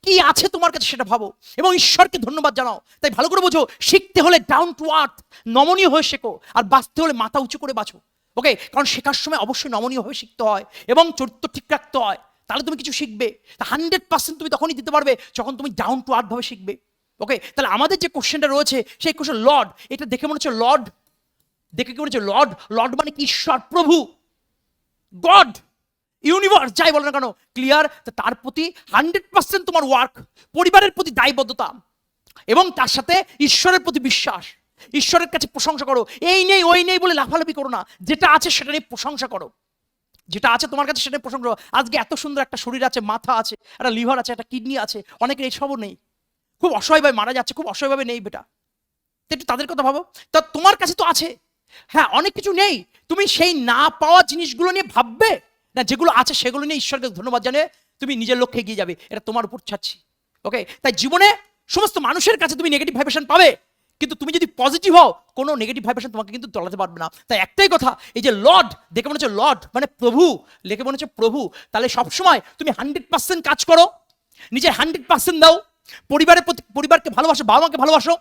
কি আছে তোমার কাছে সেটা ভাবো, এবং ঈশ্বরকে ধন্যবাদ জানাও। তাই ভালো করে বোঝো, শিখতে হলে ডাউন টু আর্থ, নমনীয় হয়ে শেখো, আর বাঁচতে হলে মাথা উঁচু করে বাঁচো। ওকে, কারণ শেখার সময় অবশ্যই নমনীয়ভাবে শিখতে হয়, এবং চরিত্র ঠিক রাখতে হয়, তাহলে তুমি কিছু শিখবে। 100% তুমি তখনই দিতে পারবে যখন তুমি ডাউন টু আর্থ ভাবে শিখবে। ওকে, তাহলে আমাদের যে কোশ্চেনটা রয়েছে সেই কোশ্চেন লর্ড, এটা দেখে মনে হচ্ছে লর্ড, দেখে কি মনে হচ্ছে লর্ড? লর্ড মানে কি? ঈশ্বর, প্রভু, গড, ইউনিভার্স, যাই বলো না কেন। ক্লিয়ার? তার প্রতি 100% তোমার ওয়ার্ক, পরিবারের প্রতি দায়বদ্ধতা, এবং তার সাথে ঈশ্বরের প্রতি বিশ্বাস, ঈশ্বরের কাছে প্রশংসা করো। এই নেই ওই নেই বলে লাফালাফি করো না, যেটা আছে সেটা নিয়ে প্রশংসা করো, যেটা আছে তোমার কাছে সেটা প্রশংসা করো। আজকে এত সুন্দর একটা শরীর আছে, মাথা আছে, একটা লিভার আছে, একটা কিডনি আছে, অনেকের এইসবও নেই, খুব অসহায়ভাবে মারা যাচ্ছে, খুব অসহায়ভাবে নেই বেটা। তো একটু তাদের কথা ভাবো, তা তোমার কাছে তো আছে। হ্যাঁ, অনেক কিছু নেই, তুমি সেই না পাওয়া জিনিসগুলো নিয়ে ভাববে না, যেগুলো আছে সেগুলো নিয়ে ঈশ্বরকে ধন্যবাদ জানিয়ে তুমি নিজের লক্ষ্যে এগিয়ে যাবে, এটা তোমার উপর ছাড়ছি। ওকে, তাই জীবনে সমস্ত মানুষের কাছে তুমি নেগেটিভ ভাইব্রেশন পাবে, কিন্তু তুমি যদি পজিটিভ হও, কোনো নেগেটিভ ভাইব্রেশন তোমাকে কিন্তু তলাতে পারবে না। তাই একটাই কথা, এই যে লর্ড দেখে মনে হচ্ছে লর্ড মানে প্রভু, লেখে মনে হচ্ছে প্রভু, তাহলে সবসময় তুমি 100% কাজ করো, নিজের 100% দাও, পরিবারের প্রতি, পরিবারকে ভালোবাসো, বাবা মাকে ভালোবাসো,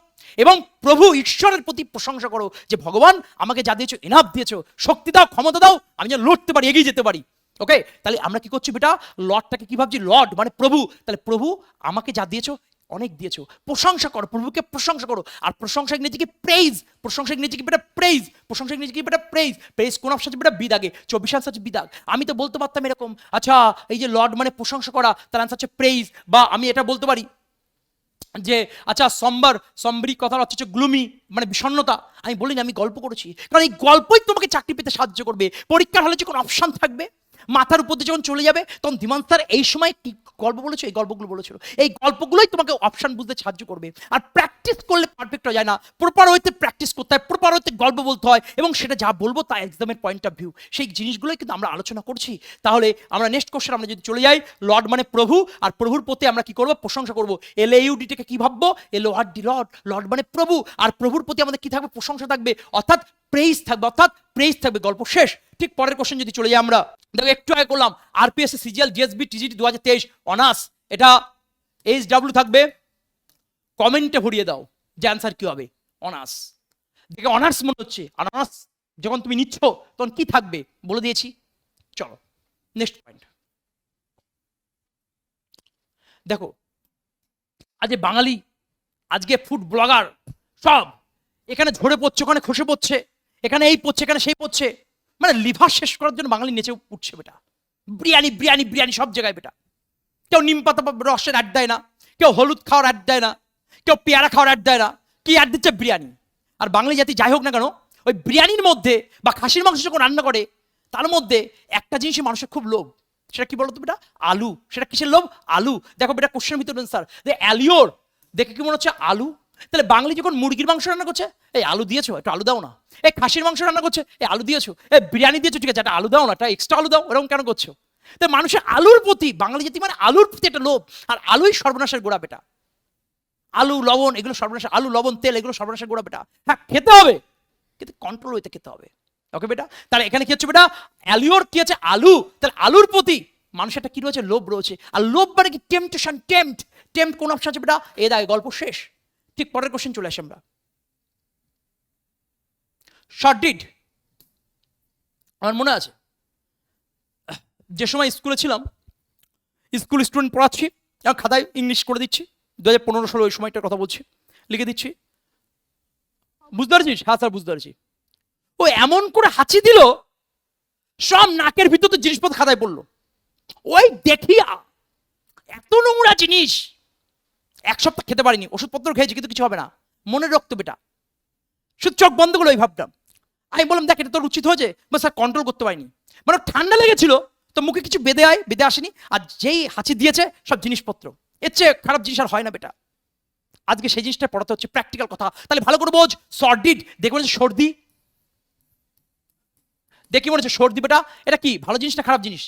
এবং প্রভু ঈশ্বরের প্রতি প্রশংসা করো, যে ভগবান আমাকে যা দিয়েছো, এনাফ দিয়েছো, শক্তি দাও, ক্ষমতা দাও, আমি যেন লড়তে পারি, এগিয়ে যেতে পারি। ওকে, তাহলে আমরা কি করছি বেটা? লর্ডটাকে কি ভাবছি? লর্ড মানে প্রভু। তাহলে প্রভু আমাকে যা দিয়েছো, অনেক দিয়েছো, প্রশংসা করো, প্রভুকে প্রশংসা করো। আর প্রশংসা ইংরেজি কি? প্রেইজ। প্রশংসা ইংরেজি কি বেটা? প্রেইজ। প্রশংসা ইংরেজি কি বেটা? প্রেইজ। প্রেইজ কোন অপশন আছে বেটা? বিদাগে। 24 আনসার আছে বিদাগ। আমি তো বলতে পারতাম এরকম, আচ্ছা এই যে লর্ড মানে প্রশংসা করা, তার আনসার হচ্ছে প্রেইজ, বা আমি এটা বলতে পারি যে আচ্ছা সম্বরি কথার অর্থ হচ্ছে গ্লুমি, মানে বিষণ্ণতা। আমি বলিনি, আমি গল্প করেছি, কারণ এই গল্পই তোমাকে চাকরি পেতে সাহায্য করবে। পরীক্ষার হলে যখন অপশন থাকবে, মাথার উপর দিয়ে যখন চলে যাবে, তখন ধীমান স্যার এই সময় কি গল্প বলেছো, এই গল্পগুলো বলেছিল, এই গল্পগুলোই তোমাকে অপশন বুঝতে সাহায্য করবে। আর প্র্যাকটিস করলে পারফেক্ট হয়ে যায় না, প্রপার ওয়েতে প্র্যাকটিস করতে হয়, প্রপার ওয়েতে গল্প বলতে হয়, এবং সেটা যা বলবো তা এক্সামের পয়েন্ট অফ ভিউ, সেই জিনিসগুলোই কিন্তু আমরা আলোচনা করছি। তাহলে আমরা নেক্সট কোশ্চেন আমরা যদি চলে যাই, লর্ড মানে প্রভু, আর প্রভুর প্রতি আমরা কি করব, প্রশংসা করব। LAUDটাকে কি ভাববো, LORD, লর্ড, লর্ড মানে প্রভু, আর প্রভুর প্রতি আমাদের কি থাকবে, প্রশংসা থাকবে, অর্থাৎ প্রেইজ থাকবে, অর্থাৎ প্রেইজ থাকবে। গল্প শেষ। ঠিক পরের কোশ্চেন যদি চলে যাই আমরা, দেখো একটু আগে করলাম RPS CGL GSB TGT 2023 honours, এটা HW থাকবে, কমেন্টে ভরিয়ে দাও যে অ্যান্সার কি হবে। অনার্স দেখে অনার্স মনে হচ্ছে, আর অনার্স যখন তুমি নিচ্ছ তখন কি থাকবে বলে দিয়েছি। চলো নেক্সট পয়েন্ট। দেখো আজ বাঙালি, আজকে ফুড ব্লগার সব এখানে ঝরে পড়ছে, ওখানে খসে পড়ছে, এখানে এই পড়ছে, এখানে সেই পড়ছে, মানে লিভার শেষ করার জন্য বাঙালি নেচে উঠছে বেটা। বিরিয়ানি বিরিয়ানি বিরিয়ানি সব জায়গায় বেটা। কেউ নিম পাতা রসের অ্যাড দেয় না, কেউ হলুদ খাওয়ার অ্যাড দেয় না, কেউ পেয়ারা খাওয়ার অ্যাড দেয় না, কি অ্যাড দিচ্ছে, বিরিয়ানি। আর বাঙালি জাতি যাই হোক না কেন, ওই বিরিয়ানির মধ্যে বা খাসির মাংস যখন রান্না করে, তার মধ্যে একটা জিনিসই মানুষের খুব লোভ, সেটা কি বলতো বেটা, আলু। সেটা কিসের লোভ, আলু। দেখো বেটা কোশ্চেনের ভিতরে স্যার অ্যালিওর দেখে কি মনে হচ্ছে, আলু। তাহলে বাঙালি যখন মুরগির মাংস রান্না করছে, এই আলু দিয়েছো, একটু আলু দাও না। এই খাসির মাংস রান্না করছে, এই আলু দিয়েছো। এই বিরিয়ানি দিয়েছো, ঠিক আছে, একটা আলু দাও না, একটা এক্সট্রা আলু দাও, এরকম কেন করছো? তাই মানুষের আলুর প্রতি, বাঙালি জাতি মানে আলুর প্রতি একটা লোভ, আর আলুই সর্বনাশের গোড়া বেটা। আলু লবণ এগুলো সর্বনাশ, আলু লবণ তেল এগুলো সর্বনাশের গোড়া বেটা। হ্যাঁ খেতে হবে, কিন্তু কন্ট্রোল হইতে খেতে হবে। ওকে বেটা, তাহলে এখানে কি হচ্ছে বেটা, অ্যালিওর কি আছে, আলু। তাহলে আলুর প্রতি মানুষের একটা কি রয়েছে, লোভ রয়েছে। আর লোভ মানে কি, টেম্পটেশন, টেম্প কোন অপশন আছে বেটা, এ দায় গল্প শেষ। ঠিক পরের কোশ্চেন চলে আসি আমরা। শর্ট ডিড, আমার মনে আছে যে সময় স্কুলে ছিলাম, স্কুল স্টুডেন্ট পড়াচ্ছি, এবং খাতায় ইংলিশ করে দিচ্ছি, 2015-16 ওই সময়টার কথা বলছি, লিখে দিচ্ছি। বুঝতে পারছিস? হ্যাঁ স্যার বুঝতে পারছি। ও এমন করে হাঁচি দিল, সব নাকের ভিতরে জিনিসপত্র খাতায় পড়লো। ওই দেখিয়া এত নোংরা জিনিস, এক সপ্তাহ খেতে পারিনি, ওষুধপত্র খেয়েছি কিন্তু কিছু হবে না, মনে রক্ত বেটা। শুধু চোখ বন্ধ করলো, ওই ভাবতাম। আমি বললাম দেখ এটা তোর উচিত হয়েছে, স্যার কন্ট্রোল করতে পারিনি, মানে ঠান্ডা লেগেছিল তো মুখে কিছু বেঁধে আসেনি, আর যেই হাঁচি দিয়েছে সব জিনিসপত্র। এর চেয়ে খারাপ জিনিস আর হয় না বেটা। আজকে সেই জিনিসটা পড়াতে হচ্ছে, প্র্যাকটিক্যাল কথা। তাহলে ভালো করে বোঝ, সর্ডিড দেখে মনে হচ্ছে সর্দি, দেখি মনে হচ্ছে সর্দি বেটা, এটা কি ভালো জিনিস না খারাপ জিনিস?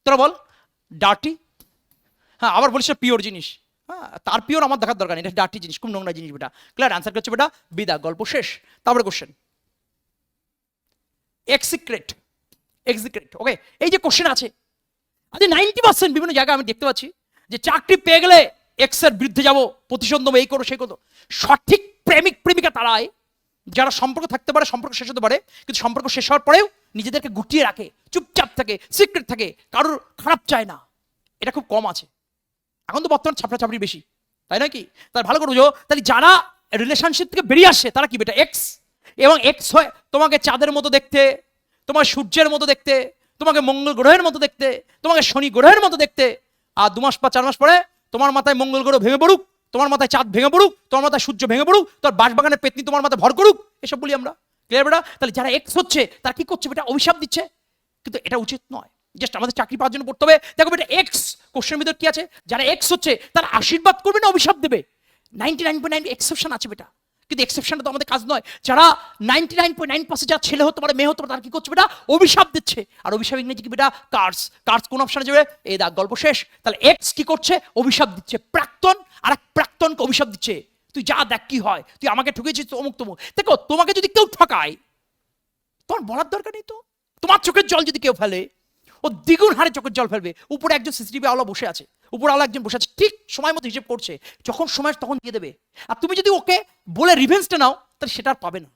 তোরা বল। ডার্টি, হ্যাঁ আবার বলিস পিওর জিনিস, হ্যাঁ তার পিওর আমার দেখার দরকার নেই, এটা ডার্টি জিনিস, খুব নোংরা জিনিস বেটা। ক্লিয়ার? আনসার করছে বেটা বিদা, গল্প শেষ। তারপরে কোশ্চেন, এক্সিক্রেট, ওকে। এই যে কোশ্চেন আছে, আজ 90% বিভিন্ন জায়গায় আমি দেখতে পাচ্ছি যে চাকরি পেয়ে গেলে এক্স এর বিরুদ্ধে যাবো, প্রতিশোধ নেবো, এই করো সেই করো। সঠিক প্রেমিক প্রেমিকা তারাই যারা সম্পর্ক থাকতে পারে, সম্পর্ক শেষ হতে পারে, কিন্তু সম্পর্ক শেষ হওয়ার পরেও নিজেদেরকে গুটিয়ে রাখে, চুপচাপ থাকে, সিক্রেট থাকে, কারোর খারাপ চায় না। এটা খুব কম আছে এখন, তো বর্তমান ছাপড়া চাপড়ি বেশি, তাই নাকি? তার ভালো করে বুঝো, তাহলে যারা রিলেশনশিপ থেকে বেরিয়ে আসে তারা কি বেটা, এক্স। এবং এক্স হয় তোমাকে চাঁদের মতো দেখতে, তোমার সূর্যের মতো দেখতে, তোমাকে মঙ্গল গ্রহের মতো দেখতে, তোমাকে শনি গ্রহের মতো দেখতে। আর 2 মাস বা 4 মাস পরে তোমার মাথায় মঙ্গল গ্রহ ভেঙে পড়ুক, তোমার মাথায় চাঁদ ভেঙে পড়ুক, তোমার মাথায় সূর্য ভেঙে পড়ুক, তোর বাঁশবাগানের পেতনি তোমার মাথায় ভর করুক, এসব বলি আমরা। ক্লিয়ার বেটা? তাহলে যারা এক্স হচ্ছে তারা কি করছে বেটা, অভিশাপ দিচ্ছে, কিন্তু এটা উচিত নয়। জাস্ট আমাদের চাকরি পাওয়ার জন্য পড়তে হবে। দেখো বেটা এক্স কোশ্চেনের ভিতর কি আছে, যারা এক্স হচ্ছে তারা আশীর্বাদ করবে না অভিশাপ দেবে? 99.9 এক্সেপশন আছে বেটা, কিন্তু এক্সেপশনটা তো আমাদের কাজ নয়। যারা 99.9% যারা ছেলে হতে পারে, মেয়ে হতে পারে, তারা কি করছে বেটা, অভিশাপ দিচ্ছে। আর অভিশাপ ইংরেজি কি বেটা, কার্স। কার্স কোন অপশনে যাবে, এই দেখ গল্প শেষ। তাহলে এক্স কি করছে, অভিশাপ দিচ্ছে। প্রাক্তন আর এক প্রাক্তনকে অভিশাপ দিচ্ছে, তুই যা দেখ কি হয়, তুই আমাকে ঠকেছিস অমুক তমুক। দেখো তোমাকে যদি কেউ ঠকায়, তোমার বলার দরকার নেই তো, তোমার চোখের জল যদি কেউ ফেলে, ও দ্বিগুণ হারে চোখের জল ফেলবে। উপরে একজন সিসিটিভি আলো বসে আছে, উপর আলো একজন বসে আছে, ঠিক সময় মতো হিসেব করছে, যখন সময় তখন দিয়ে দেবে। আর তুমি যদি ওকে বলে রিভেন্সটা নাও, তাহলে সেটা আর পাবে না,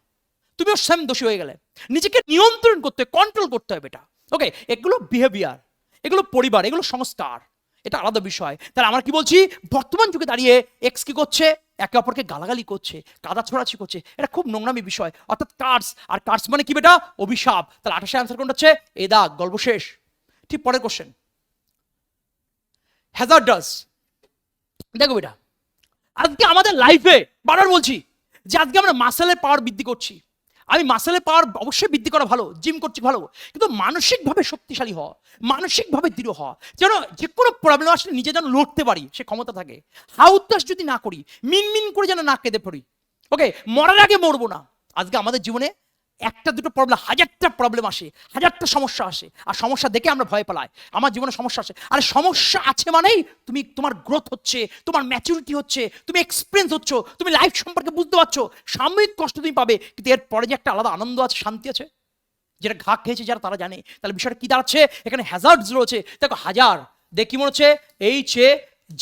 তুমিও সেম দোষী হয়ে গেলে। নিজেকে নিয়ন্ত্রণ করতে, কন্ট্রোল করতে হবে এটা। ওকে, এগুলো বিহেভিয়ার, এগুলো পরিবার, এগুলো সংস্কার, এটা আলাদা বিষয়। তাহলে আমরা কি বলছি, বর্তমান যুগে দাঁড়িয়ে এক্স কি করছে, একে অপরকে গালাগালি করছে, কাদা ছোড়াছি করছে, এটা খুব নোংরামি বিষয়। অর্থাৎ কার্স, আর কার্স মানে কি বেটা, অভিশাপ। তাহলে 28 আনসার কোনটা হচ্ছে, এ দাগ, গল্প শেষ। ঠিক পরের কোশ্চেন, হ্যাজার্ডাস। দেখো বেটা, আজকে আমাদের লাইফে বারবার বলছি যে আজকে আমরা মাসেলের পাওয়ার বৃদ্ধি করছি। আমি মাসেলের পাওয়ার অবশ্যই বৃদ্ধি করা ভালো, জিম করছি ভালো, কিন্তু মানসিকভাবে শক্তিশালী হওয়া, মানসিকভাবে দৃঢ় হওয়া, যেন যে কোনো প্রবলেম আসলে নিজে যেন লড়তে পারি সে ক্ষমতা থাকে। হাউতাস যদি না করি, মিনমিন করে যেন না কেঁদে পড়ি। ওকে, মরার আগে মরবো না। আজকে আমাদের জীবনে একটা দুটো প্রবলেম, হাজারটা প্রবলেম আসে, হাজারটা সমস্যা আসে, আর সমস্যা দেখে আমরা ভয় পালাই। আমার জীবনে সমস্যা আসে, আর সমস্যা আছে মানেই তুমি, তোমার গ্রোথ হচ্ছে, তোমার ম্যাচুরিটি হচ্ছে, তুমি এক্সপিরিয়েন্স হচ্ছ, তুমি লাইফ সম্পর্কে বুঝতে পারছো। সাময়িক কষ্ট তুমি পাবে, কিন্তু এরপরে যে একটা আলাদা আনন্দ আছে, শান্তি আছে, যেটা ঘা খেয়েছে যারা তারা জানে। তাহলে বিষয়টা কি দাঁড়াচ্ছে, এখানে হ্যাজার্ডস রয়েছে। দেখো হাজার দেখি মনে হচ্ছে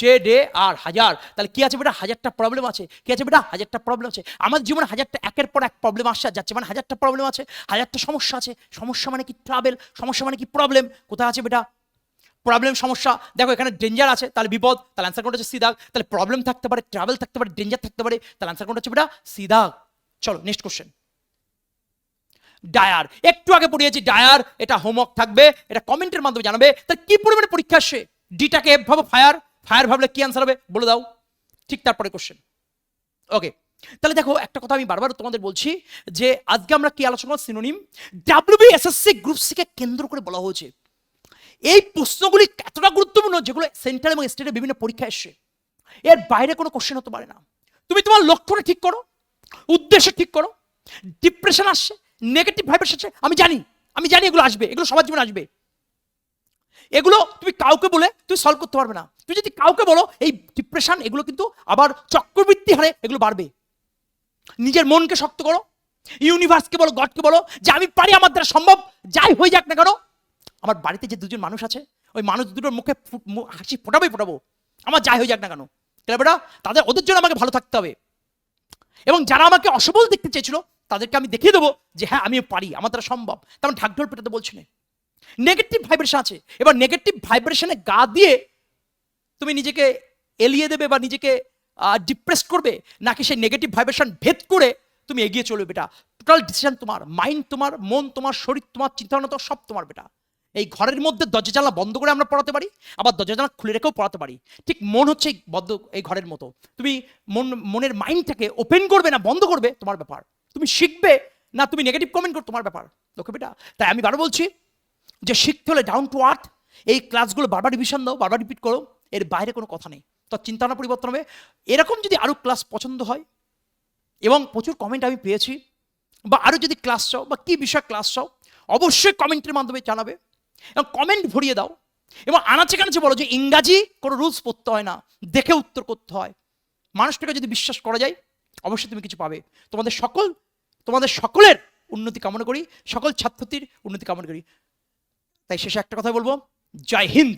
HAZAR হাজার, তাহলে কি আছে বেটা, হাজারটা প্রবলেম আছে। কি আছে বেটা, হাজারটা প্রবলেম আছে। আমার জীবনে হাজারটা একের পর এক প্রবলেম আসছে আর যাচ্ছে, মানে হাজারটা প্রবলেম আছে, হাজারটা সমস্যা আছে। সমস্যা মানে কি, ট্রাভেল। সমস্যা মানে কি, প্রবলেম। কোথায় আছে বেটা প্রবলেম, সমস্যা? দেখো এখানে ডেঞ্জার আছে, তাহলে বিপদ, তাহলে অ্যান্সার কোনটা হচ্ছে সিদাগ। তাহলে প্রবলেম থাকতে পারে, ট্রাভেল থাকতে পারে, ডেঞ্জার থাকতে পারে, তাহলে অ্যান্সার কোনটা হচ্ছে বেটা, সিদাগ। চলো নেক্সট কোশ্চেন। ডায়ার, একটু আগে পড়িয়েছি ডায়ার, এটা হোমওয়ার্ক থাকবে, এটা কমেন্টের মাধ্যমে জানাবে। তার কি পরিমাণে পরীক্ষা আসে, ডিটাকে এফ ভাবো ফায়ার, ফায়ার ভাবলে কি আনসার হবে বলে দাও, ঠিক তারপরে কোশ্চেন। ওকে, তাহলে দেখো একটা কথা আমি বারবার তোমাদের বলছি যে আজকে আমরা কি আলোচনা করব, synonym. WBSSC group C K কেন্দ্র করে বলা হয়েছে এই প্রশ্নগুলি এতটা গুরুত্বপূর্ণ যেগুলো সেন্ট্রাল এবং স্টেটের বিভিন্ন পরীক্ষা এসছে, এর বাইরে কোনো কোশ্চেন হতে পারে না। তুমি তোমার লক্ষ্যটা ঠিক করো, উদ্দেশ্য ঠিক করো। ডিপ্রেশন আসছে, নেগেটিভ ভাইব্রেশন আসছে, আমি জানি এগুলো আসবে, এগুলো সবার জীবনে আসবে। এগুলো তুমি কাউকে বলে তুমি সলভ করতে পারবে না। তুমি যদি কাউকে বলো এই ডিপ্রেশন, এগুলো কিন্তু আবার চক্রবৃদ্ধি হারে এগুলো বাড়বে। নিজের মনকে শক্ত করো, ইউনিভার্সকে বলো, গডকে বলো যে আমি পারি, আমার দ্বারা সম্ভব, যাই হয়ে যাক না কেন। আমার বাড়িতে যে দুজন মানুষ আছে, ওই মানুষ দুটোর মুখে হাসি ফোটাবো, আমার যাই হয়ে যাক না কেন। বেটা তাদের, ওদের জন্য আমাকে ভালো থাকতে হবে। এবং যারা আমাকে অসবল দেখতে চেয়েছিল তাদেরকে আমি দেখিয়ে দেবো যে হ্যাঁ আমিও পারি, আমার দ্বারা সম্ভব। তেমন ঢাকঢোল পেটাতে বলছি না। নেগেটিভ ভাইব্রেশন আছে, এবার নেগেটিভ ভাইব্রেশনে গা দিয়ে তুমি নিজেকে এলিয়ে দেবে বা নিজেকে ডিপ্রেস করবে, নাকি সেই নেগেটিভ ভাইব্রেশন ভেদ করে তুমি এগিয়ে চলবে। বেটা টোটাল ডিসিশন তোমার, মাইন্ড তোমার, মন তোমার, শরীর তোমার, চিন্তাভাবনা তোমার, সব তোমার। বেটা এই ঘরের মধ্যে দরজা জানলা বন্ধ করে আমরা পড়াতে পারি, আবার দরজা জানলা খুলে রেখেও পড়াতে পারি। ঠিক মন হচ্ছে এই ঘরের মতো। তুমি মনের মাইন্ডটাকে ওপেন করবে না বন্ধ করবে, তোমার ব্যাপার। তুমি শিখবে না তুমি নেগেটিভ কমেন্ট করো, তোমার ব্যাপার। ওকে বেটা, তাই আমি বারবার বলছি যে শিখতে হলে ডাউন টু আর্থ, এই ক্লাসগুলো বারবার রিভিশন দাও, বারবার রিপিট করো, এর বাইরে কোনো কথা নেই। তো চিন্তাভাবনা পরিবর্তন হবে। এরকম যদি আরও ক্লাস পছন্দ হয়, এবং প্রচুর কমেন্ট আমি পেয়েছি, বা আরও যদি ক্লাস চাও বা কী বিষয় ক্লাস চাও, অবশ্যই কমেন্টের মাধ্যমে জানাবে এবং কমেন্ট ভরিয়ে দাও। এবং আনাচে কানাচে বলো যে ইংরাজি কোনো রুলস পড়তে হয় না, দেখে উত্তর করতে হয়। মানুষটাকে যদি বিশ্বাস করা যায়, অবশ্যই তুমি কিছু পাবে। তোমাদের সকলের উন্নতি কামনা করি, সকল ছাত্রছাত্রীর উন্নতি কামনা করি। তাই শেষে একটা কথা বলবো, জয় হিন্দ।